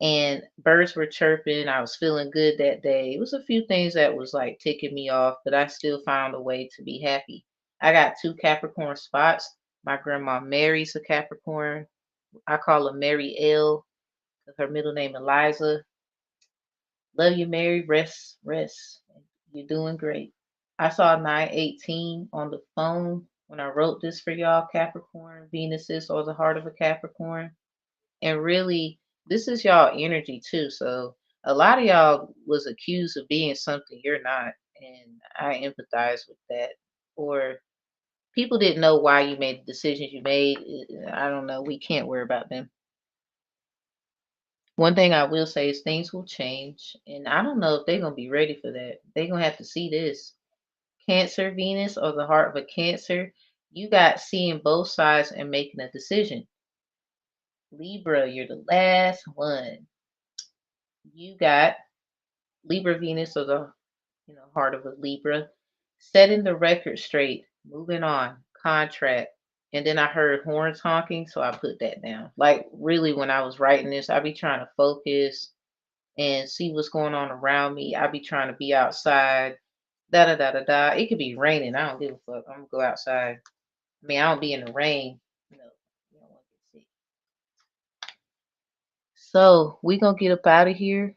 and birds were chirping. I was feeling good that day. It was a few things that was like ticking me off, but I still found a way to be happy. I got two Capricorn spots. My grandma Mary's a Capricorn. I call her Mary L. Her middle name Eliza. Love you, Mary. Rest, rest. You're doing great. I saw 918 on the phone when I wrote this for y'all, Capricorn, Venuses, or the heart of a Capricorn. And really, this is y'all energy too. So a lot of y'all was accused of being something you're not. And I empathize with that. Or people didn't know why you made the decisions you made. I don't know. We can't worry about them. One thing I will say is things will change. And I don't know if they're going to be ready for that. They're going to have to see this. Cancer Venus or the heart of a Cancer, you got seeing both sides and making a decision. Libra, you're the last one. You got Libra Venus or the heart of a Libra, setting the record straight, moving on, contract. And then I heard horns honking, so I put that down. Like really when I was writing this, I be trying to focus and see what's going on around me. I be trying to be outside. Da da da da da. It could be raining. I don't give a fuck. I'm gonna go outside. I mean, I don't be in the rain. You don't want to get sick. So we gonna get up out of here.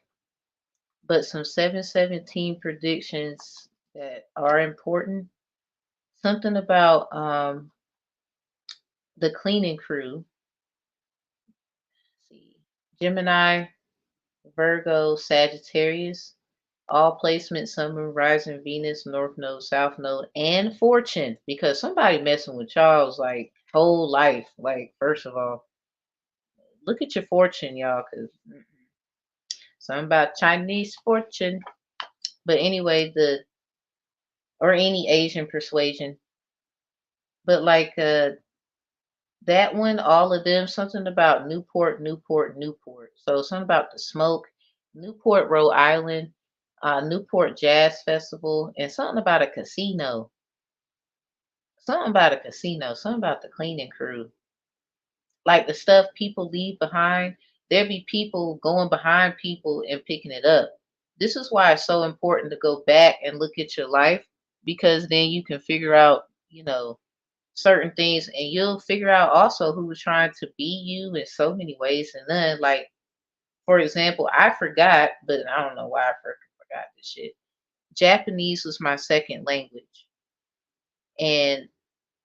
But some 717 predictions that are important. Something about the cleaning crew. Let's see, Gemini, Virgo, Sagittarius. All placements, Sun, Moon, Rising, Venus, North Node, South Node, and Fortune. Because somebody messing with y'all's like whole life. Like, first of all, look at your fortune, y'all, because something about Chinese fortune. But anyway, the or any Asian persuasion. But like that one, all of them, something about Newport, Newport, Newport. So something about the smoke, Newport, Rhode Island, Newport Jazz Festival, and something about a casino. Something about a casino, something about the cleaning crew. Like the stuff people leave behind, there be people going behind people and picking it up. This is why it's so important to go back and look at your life because then you can figure out, certain things and you'll figure out also who was trying to be you in so many ways. And then, like, for example, I forgot, but I don't know why I forgot this shit. Japanese was my second language. And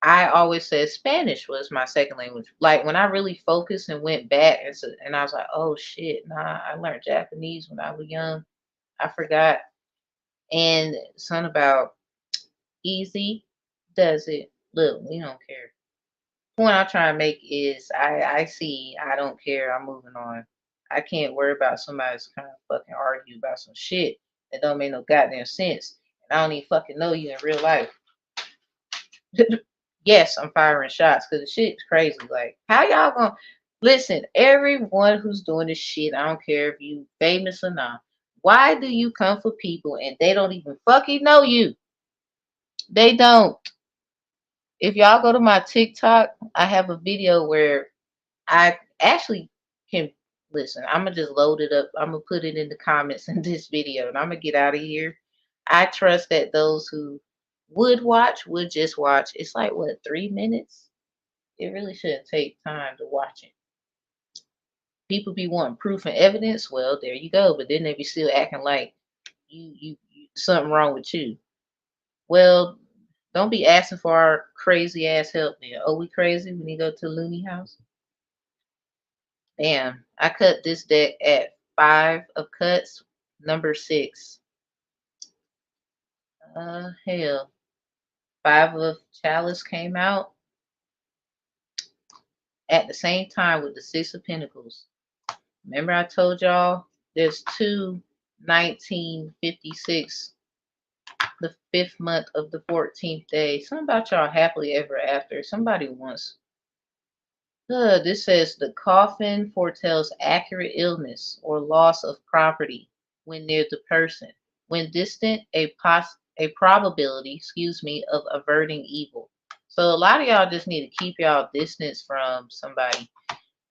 I always said Spanish was my second language. Like when I really focused and went back and I was like, oh shit, nah, I learned Japanese when I was young. I forgot. And something about easy does it. Look, we don't care. Point I'm trying to make is I see, I don't care, I'm moving on. I can't worry about somebody's kind of fucking argue about some shit that don't make no goddamn sense. And I don't even fucking know you in real life. Yes, I'm firing shots because the shit's crazy. Like, how y'all gonna listen? Everyone who's doing this shit, I don't care if you famous or not. Why do you come for people and they don't even fucking know you? They don't. If y'all go to my TikTok, I have a video where I actually can listen. I'm gonna just load it up. I'm gonna put it in the comments in this video, and I'm gonna get out of here. I trust that those who would watch would just watch. It's like what 3 minutes. It really shouldn't take time to watch it. People be wanting proof and evidence. Well, there you go. But then they be still acting like you something wrong with you. Well, don't be asking for our crazy ass help then. Oh, we crazy when you go to Looney House? Damn, I cut this deck at 5 of cuts, number 6. Hell, 5 of chalice came out at the same time with the 6 of pentacles. Remember I told y'all there's two 1956, the 5th month of the 14th day. Something about y'all happily ever after. Somebody wants. This says the coffin foretells accurate illness or loss of property when near the person. When distant, a probability, of averting evil. So a lot of y'all just need to keep y'all distance from somebody.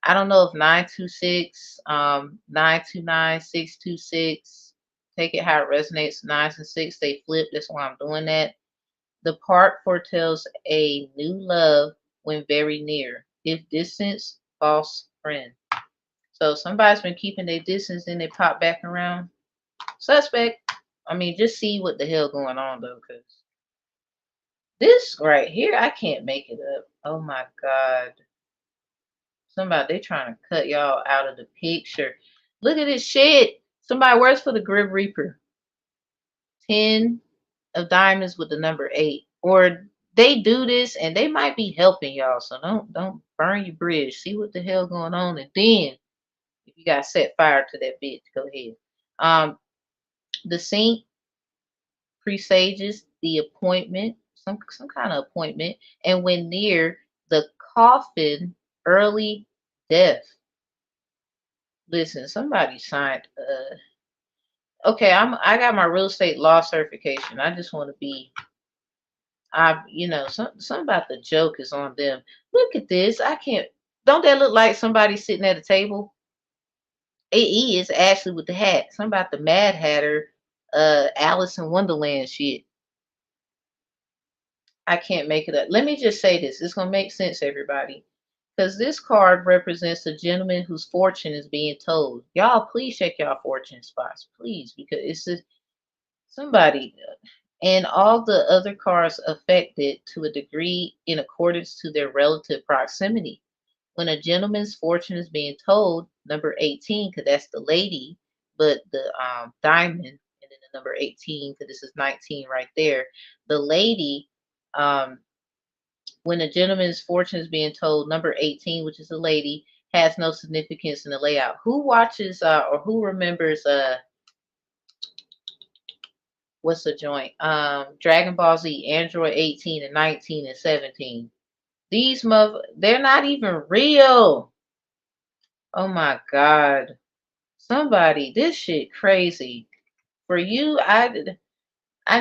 I don't know if 926, 929, 626. Take it how it resonates. 9s and 6, they flip. That's why I'm doing that. The part foretells a new love when very near. If distance, false friend. So somebody's been keeping their distance, then they pop back around. Suspect. I mean, just see what the hell going on though, because this right here, I can't make it up. Oh my God. Somebody, they trying to cut y'all out of the picture. Look at this shit. Somebody works for the Grim Reaper. 10 of diamonds with the number 8. Or they do this and they might be helping y'all. So don't burn your bridge. See what the hell going on. And then if you got set fire to that bitch, go ahead. The Saint presages the appointment, some kind of appointment, and when near the coffin, early death. Listen, somebody signed. Okay, I got my real estate law certification. I just want to be. Some about the joke is on them. Look at this. I can't. Don't that look like somebody sitting at a table? It is actually with the hat. Some about the Mad Hatter, Alice in Wonderland shit. I can't make it up. Let me just say this. It's gonna make sense, everybody. Because this card represents a gentleman whose fortune is being told. Y'all, please check y'all fortune spots, please, because it's just somebody. And all the other cards affected to a degree in accordance to their relative proximity. When a gentleman's fortune is being told, number 18, because that's the lady, but the diamond, and then the number 18, because this is 19 right there. The lady, um, when a gentleman's fortune is being told, number 18, which is a lady, has no significance in the layout. Who watches or who remembers what's the joint? Dragon Ball Z, Android 18 and 19 and 17. They're not even real. Oh my God. Somebody, this shit crazy. For you, I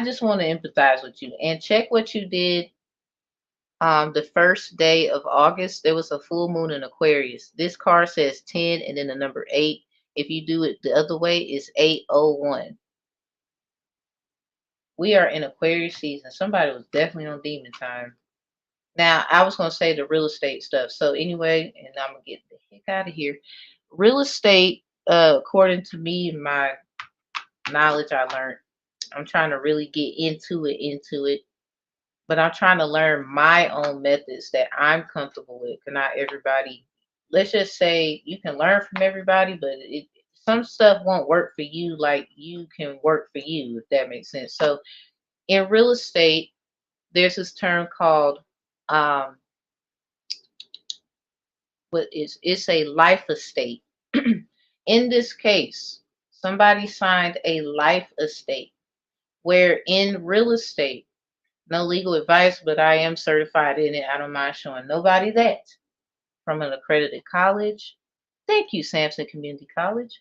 just want to empathize with you and check what you did. The first day of August, there was a full moon in Aquarius. This card says 10 and then the number 8. If you do it the other way, it's 801. We are in Aquarius season. Somebody was definitely on demon time. Now, I was going to say the real estate stuff. So, anyway, and I'm going to get the heck out of here. Real estate, according to me and my knowledge I learned, I'm trying to really get into it. but I'm trying to learn my own methods that I'm comfortable with. Cause not everybody. Let's just say you can learn from everybody, but some stuff won't work for you like you can work for you, if that makes sense. So in real estate, there's this term called um, what is it's a life estate. In this case, somebody signed a life estate where in real estate, no legal advice, but I am certified in it. I don't mind showing nobody that from an accredited college. Thank you, Samson Community College.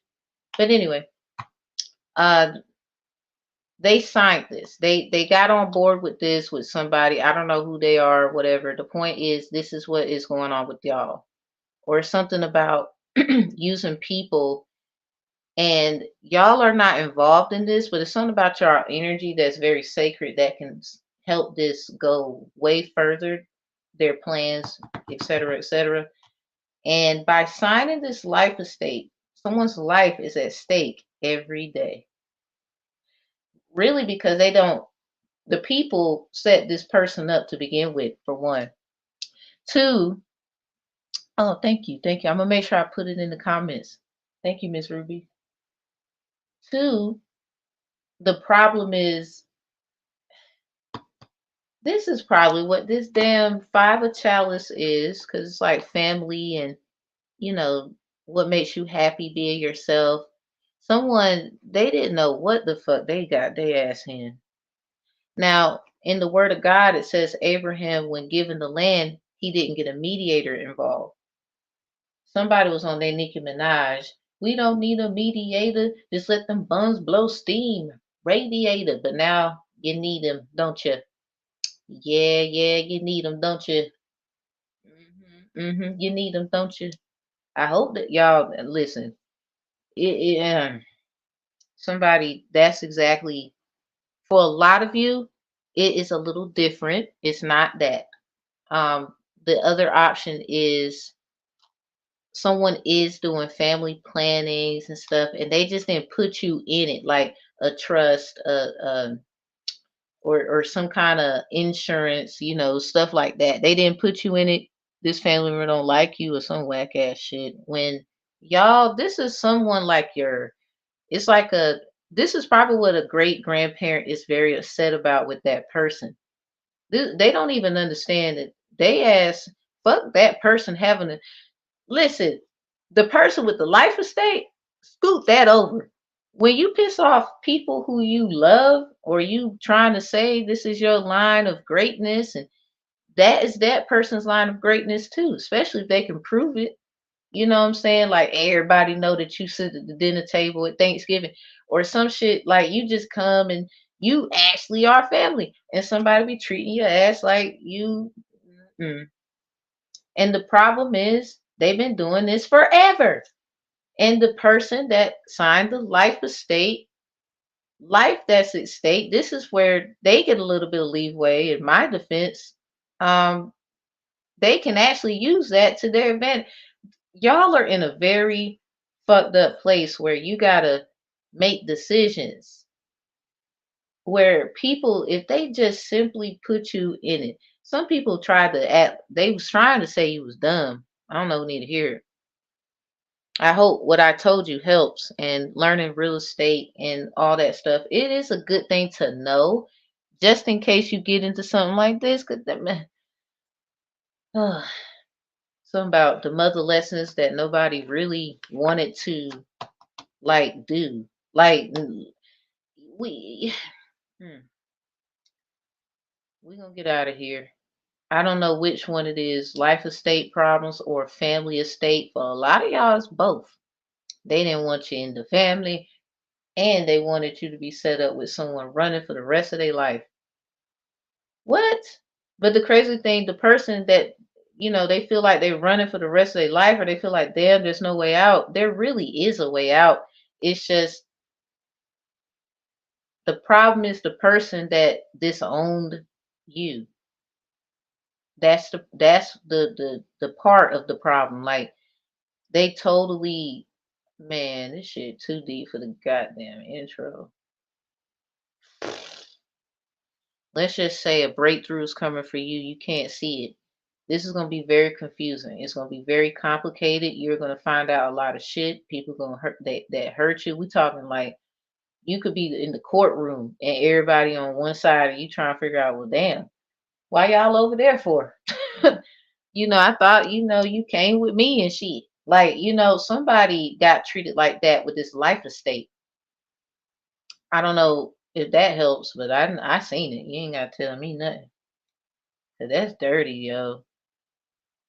But anyway, uh, they signed this. They got on board with this with somebody. I don't know who they are, whatever. The point is, this is what is going on with y'all, or something about using people. And y'all are not involved in this, but it's something about your energy that's very sacred that can help this go way further, their plans, etc., etc. And by signing this life estate, someone's life is at stake every day. Really, because the people set this person up to begin with, for one. Two, oh, thank you. Thank you. I'm going to make sure I put it in the comments. Thank you, Miss Ruby. Two, the problem is this is probably what this damn five of chalice is, because it's like family and, you know, what makes you happy being yourself. Someone, they didn't know what the fuck they got their ass in. Now, in the word of God, it says Abraham, when given the land, he didn't get a mediator involved. Somebody was on their Nicki Minaj. We don't need a mediator. Just let them bums blow steam. Radiator. But now you need them, don't you? Yeah, yeah, you need them, don't you? You need them, don't you? I hope that y'all listen. Somebody that's exactly for a lot of you. It is a little different. It's not that. The other option is someone is doing family plannings and stuff, and they just didn't put you in it like a trust, or some kind of insurance, stuff like that. They didn't put you in it. This family member don't like you or some whack ass shit. When y'all, this is someone like it's like this is probably what a great grandparent is very upset about with that person. They don't even understand that they ask, fuck that person having a, listen, the person with the life estate, scoot that over. When you piss off people who you love, or you trying to say this is your line of greatness, and that is that person's line of greatness too, especially if they can prove it. You know what I'm saying? Like everybody know that you sit at the dinner table at Thanksgiving or some shit. Like you just come and you actually are family, and somebody be treating your ass like you. Mm. And the problem is they've been doing this forever. And the person that signed the life estate, life that's at stake, this is where they get a little bit of leeway. In my defense, um, they can actually use that to their advantage. Y'all are in a very fucked up place where you gotta make decisions where people, if they just simply put you in it. Some people tried to act, they was trying to say you was dumb. I don't know who need to hear it. I hope what I told you helps, and learning real estate and all that stuff. It is a good thing to know just in case you get into something like this. Cause something about the mother lessons that nobody really wanted to like do. Like we hmm, we gonna get out of here. I don't know which one it is, life estate problems or family estate. For a lot of y'all, it's both. They didn't want you in the family, and they wanted you to be set up with someone running for the rest of their life. What? But the crazy thing, the person that, they feel like they're running for the rest of their life, or they feel like, damn, there's no way out. There really is a way out. It's just the problem is the person that disowned you. That's the part of the problem. Like they totally, man, this shit too deep for the goddamn intro. let's just say a breakthrough is coming for you, you can't see it. This is going to be very confusing. It's going to be very complicated. You're going to find out a lot of shit. People going to hurt that hurt you. We talking like you could be in the courtroom and everybody on one side and you trying to figure out, well, damn, why y'all over there for? I thought, you came with me and shit. Like, somebody got treated like that with this life estate. I don't know if that helps, but I seen it. You ain't got to tell me nothing. 'Cause that's dirty, yo.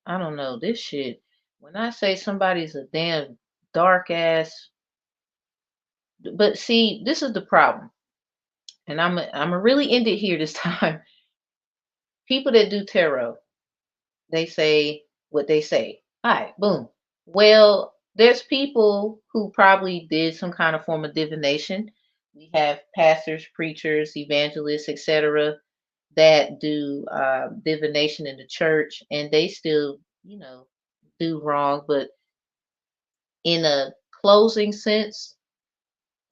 I don't know this shit. When I say somebody's a damn dark ass, but see, this is the problem, and I'm really end it here this time. People that do tarot, they say what they say. All right, boom. Well, there's people who probably did some kind of form of divination. We have pastors, preachers, evangelists, etc., that do divination in the church, and they still, do wrong. But in a closing sense,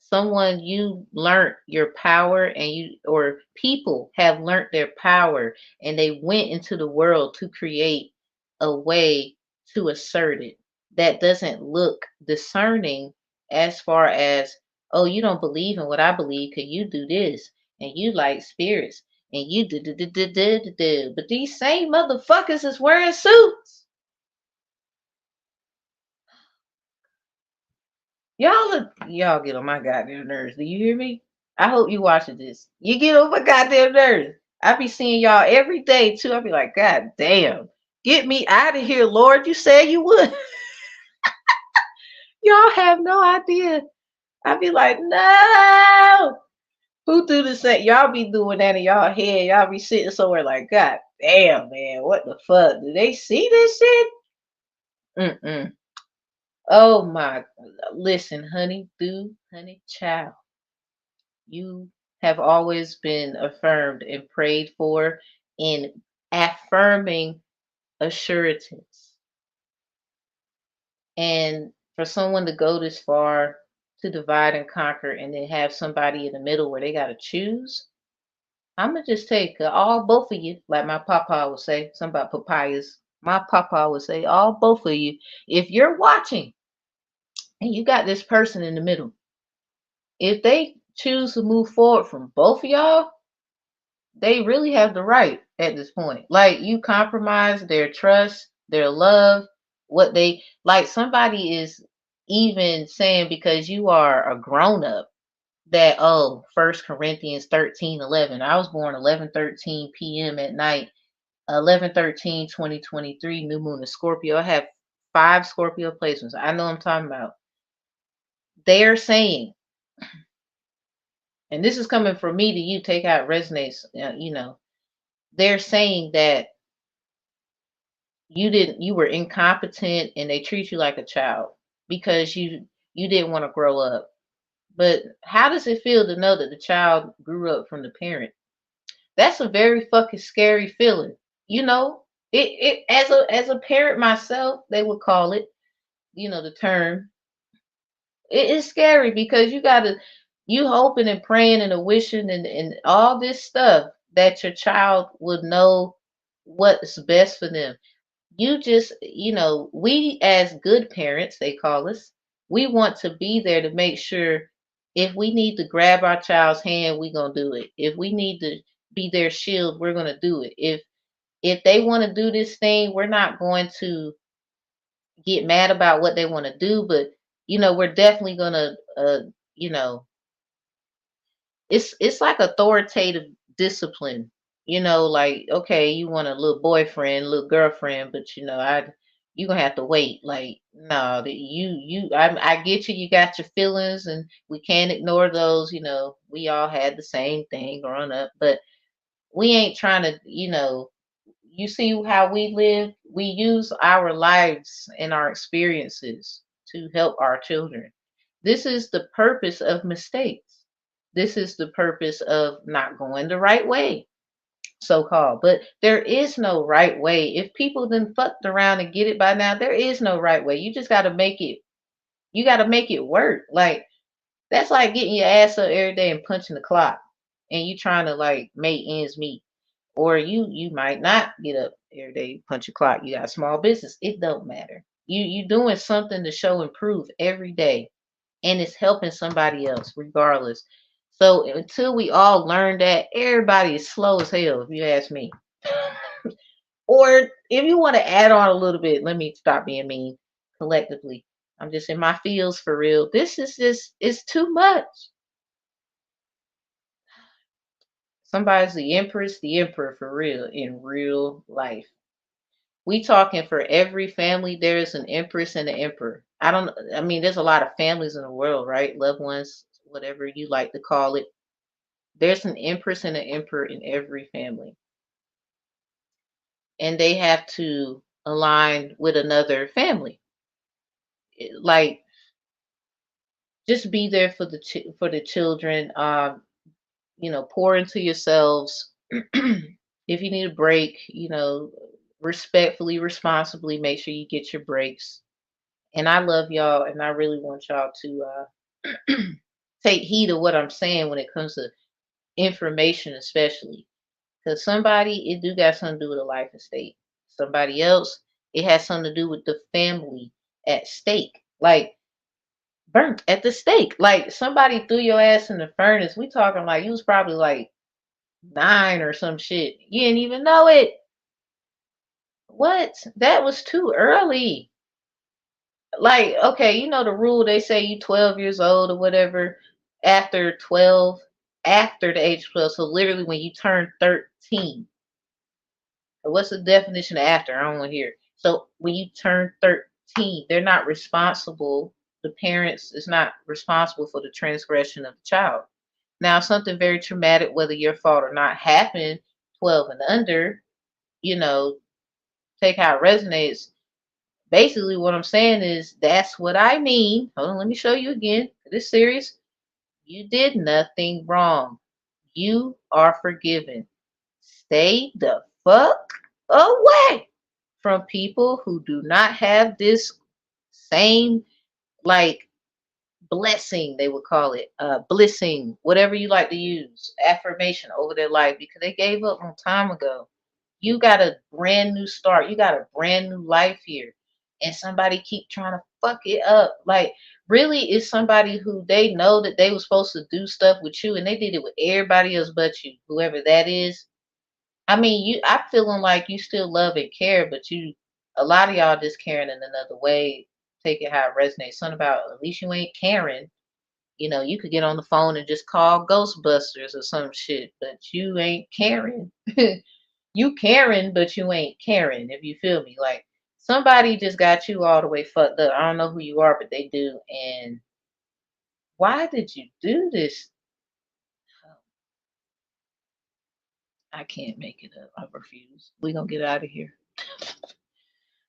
someone you learned your power and you or people have learned their power and they went into the world to create a way to assert it that doesn't look discerning as far as, oh, you don't believe in what I believe because you do this and you like spirits and you do. But these same motherfuckers is wearing suits. Y'all get on my goddamn nerves. Do you hear me? I hope you watching this. You get on my goddamn nerves. I be seeing y'all every day too. I be like, God damn, get me out of here, Lord. You said you would. Y'all have no idea. I be like, no. Who do the same? Y'all be doing that in y'all head. Y'all be sitting somewhere like, God damn, man, what the fuck? Do they see this shit? Mm-mm. Oh my, listen, honey, child. You have always been affirmed and prayed for in affirming assurances. And for someone to go this far to divide and conquer and then have somebody in the middle where they got to choose, I'm going to just take all both of you, like my papa would say, something about papayas. My papa would say, all both of you, if you're watching and you got this person in the middle, if they choose to move forward from both of y'all, they really have the right at this point. Like you compromise their trust, their love, what they like somebody is even saying because you are a grown up that oh, First Corinthians 13:11. I was born 11:13 p.m. at night, 11/13/2023, new moon in Scorpio. I have 5 Scorpio placements. I know what I'm talking about. They're saying, and this is coming from me to you, take out resonates, they're saying that you were incompetent and they treat you like a child because you didn't want to grow up. But how does it feel to know that the child grew up from the parent? That's a very fucking scary feeling. You know, it as a parent myself, they would call it, the term. It is scary because you hoping and praying and wishing and all this stuff that your child would know what's best for them. You just, we as good parents, they call us, we want to be there to make sure if we need to grab our child's hand, we're going to do it. If we need to be their shield, we're going to do it. If they want to do this thing, we're not going to get mad about what they want to do, but we're definitely going to you know, it's like authoritative discipline. Like okay, you want a little boyfriend, little girlfriend, but you gonna have to wait. Like no, I get you. You got your feelings, and we can't ignore those. We all had the same thing growing up, but we ain't trying to. You see how we live. We use our lives and our experiences to help our children. This is the purpose of mistakes. This is the purpose of not going the right way, so called. But there is no right way. If people then fucked around and get it by now, there is no right way. You just got to make it. You got to make it work. Like that's like getting your ass up every day and punching the clock. and you trying to like make ends meet. Or you might not get up every day, punch a clock. You got a small business. It don't matter. You doing something to show improve every day, and it's helping somebody else regardless. So until we all learn that, everybody is slow as hell, if you ask me. Or if you want to add on a little bit, let me stop being mean. Collectively, I'm just in my feels for real. This is just it's too much. Somebody's the empress, the emperor for real in real life. We talking for every family. There's an empress and an emperor. I mean, there's a lot of families in the world, right? Loved ones, whatever you like to call it. There's an empress and an emperor in every family, and they have to align with another family. Like, just be there for for the children. Pour into yourselves. If you need a break, respectfully, responsibly, make sure you get your breaks. And I love y'all, and I really want y'all to take heed of what I'm saying when it comes to information, especially because somebody it do got something to do with a life estate. Somebody else, it has something to do with the family at stake. Like burnt at the stake. Like somebody threw your ass in the furnace. We talking like you was probably like 9 or some shit. You didn't even know it. What? That was too early. Like, okay, you know the rule they say you 12 years old or whatever after 12, after the age of 12. So literally when you turn 13. What's the definition of after? I don't want to hear it. So when you turn 13, they're not responsible. The parents is not responsible for the transgression of the child. Now, something very traumatic, whether your fault or not, happened 12 and under, you know, take how it resonates. Basically, what I'm saying is that's what I mean. Hold on, let me show you again. This serious. You did nothing wrong. You are forgiven. Stay the fuck away from people who do not have this same, like, blessing, they would call it, blessing, whatever you like to use, affirmation over their life because they gave up a long time ago. You got a brand new start. You got a brand new life here. And somebody keep trying to fuck it up. Like, really, it's somebody who they know that they were supposed to do stuff with you and they did it with everybody else but you, whoever that is. I mean, I feeling like you still love and care, but a lot of y'all just caring in another way. Take it how it resonates. Something about at least you ain't caring. You could get on the phone and just call Ghostbusters or some shit, but you ain't caring. You caring, but you ain't caring, if you feel me. Like somebody just got you all the way fucked up. I don't know who you are, but they do. And why did you do this? I can't make it up. I refuse. We gonna get out of here.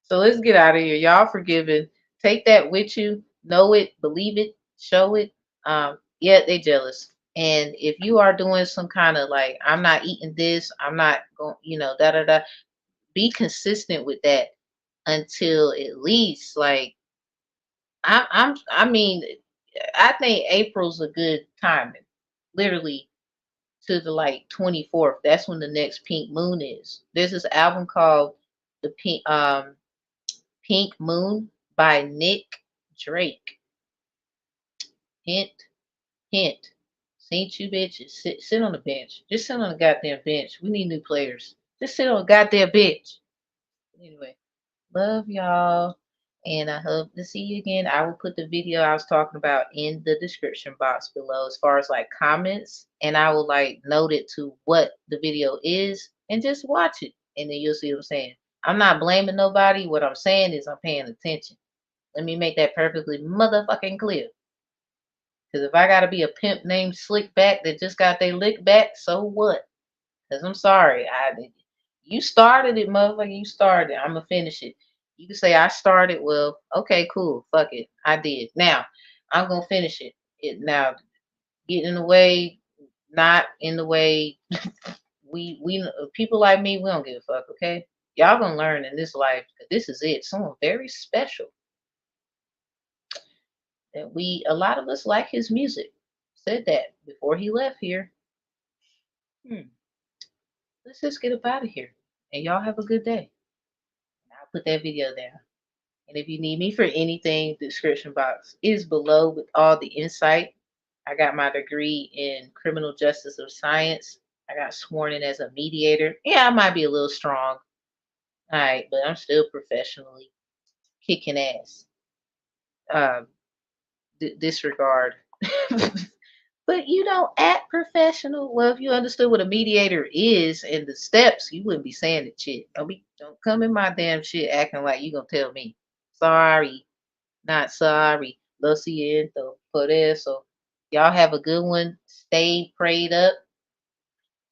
So let's get out of here. Y'all forgiven. Take that with you. Know it, believe it, show it. Yeah, they jealous. And if you are doing some kind of like, I'm not eating this, I'm not going, da da da. Be consistent with that until at least like I mean, I think April's a good timing. Literally to the like 24th. That's when the next pink moon is. There's this album called the Pink Moon by Nick Drake. Hint, hint. Seen you bitches. Sit on the bench. Just sit on the goddamn bench. We need new players. Just sit on the goddamn bench. Anyway, love y'all. And I hope to see you again. I will put the video I was talking about in the description box below as far as like comments. And I will like note it to what the video is and just watch it. And then you'll see what I'm saying. I'm not blaming nobody. What I'm saying is I'm paying attention. Let me make that perfectly motherfucking clear. Because if I gotta be a pimp named Slickback that just got their lick back, so what? Because I'm sorry, you started it, motherfucker. You started. I'm gonna finish it. You can say I started. Well, okay, cool. Fuck it, I did. Now I'm gonna finish it. Now get in the way, not in the way. We people like me, we don't give a fuck. Okay, y'all gonna learn in this life. This is it. Someone very special that a lot of us like his music. Said that before he left here. Hmm. Let's just get up out of here. And y'all have a good day. I'll put that video down. And if you need me for anything, the description box is below with all the insight. I got my degree in criminal justice of science. I got sworn in as a mediator. Yeah, I might be a little strong. All right, but I'm still professionally kicking ass. Um, disregard. But you don't act professional. Well, if you understood what a mediator is and the steps, you wouldn't be saying that shit. Don't come in my damn shit acting like you gonna tell me. Sorry, not sorry. Lo siento por eso. Y'all have a good one. Stay prayed up.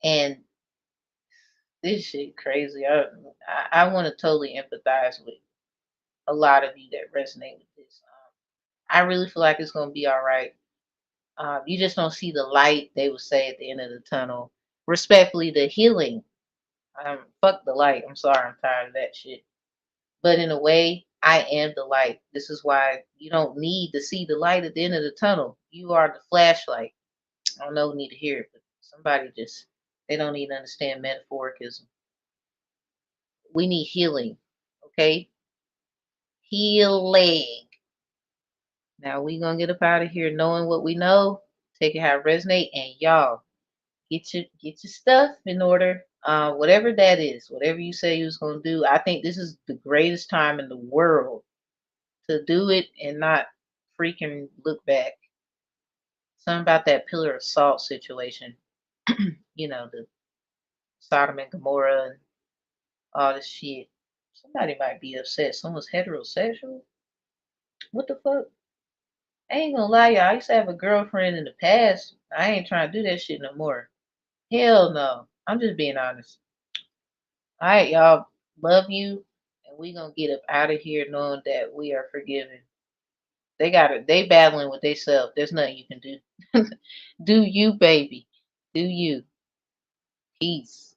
And this shit crazy. I want to totally empathize with a lot of you that resonate with this. I really feel like it's gonna be all right. You just don't see the light, they would say, at the end of the tunnel. Respectfully, the healing. Fuck the light. I'm sorry, I'm tired of that shit. But in a way, I am the light. This is why you don't need to see the light at the end of the tunnel. You are the flashlight. I don't know who need to hear it, but somebody just, they don't even understand metaphoricism. We need healing, okay? Healing. Now we gonna get up out of here knowing what we know, take it how it resonate, and y'all get your stuff in order. Whatever that is, whatever you say you was gonna do, I think this is the greatest time in the world to do it and not freaking look back. Something about that pillar of salt situation, the Sodom and Gomorrah and all this shit. Somebody might be upset. Someone's heterosexual. What the fuck? I ain't gonna lie, y'all. I used to have a girlfriend in the past. I ain't trying to do that shit no more. Hell no. I'm just being honest. All right, y'all. Love you. And we gonna get up out of here knowing that we are forgiven. They battling with themselves. There's nothing you can do. Do you, baby. Do you. Peace.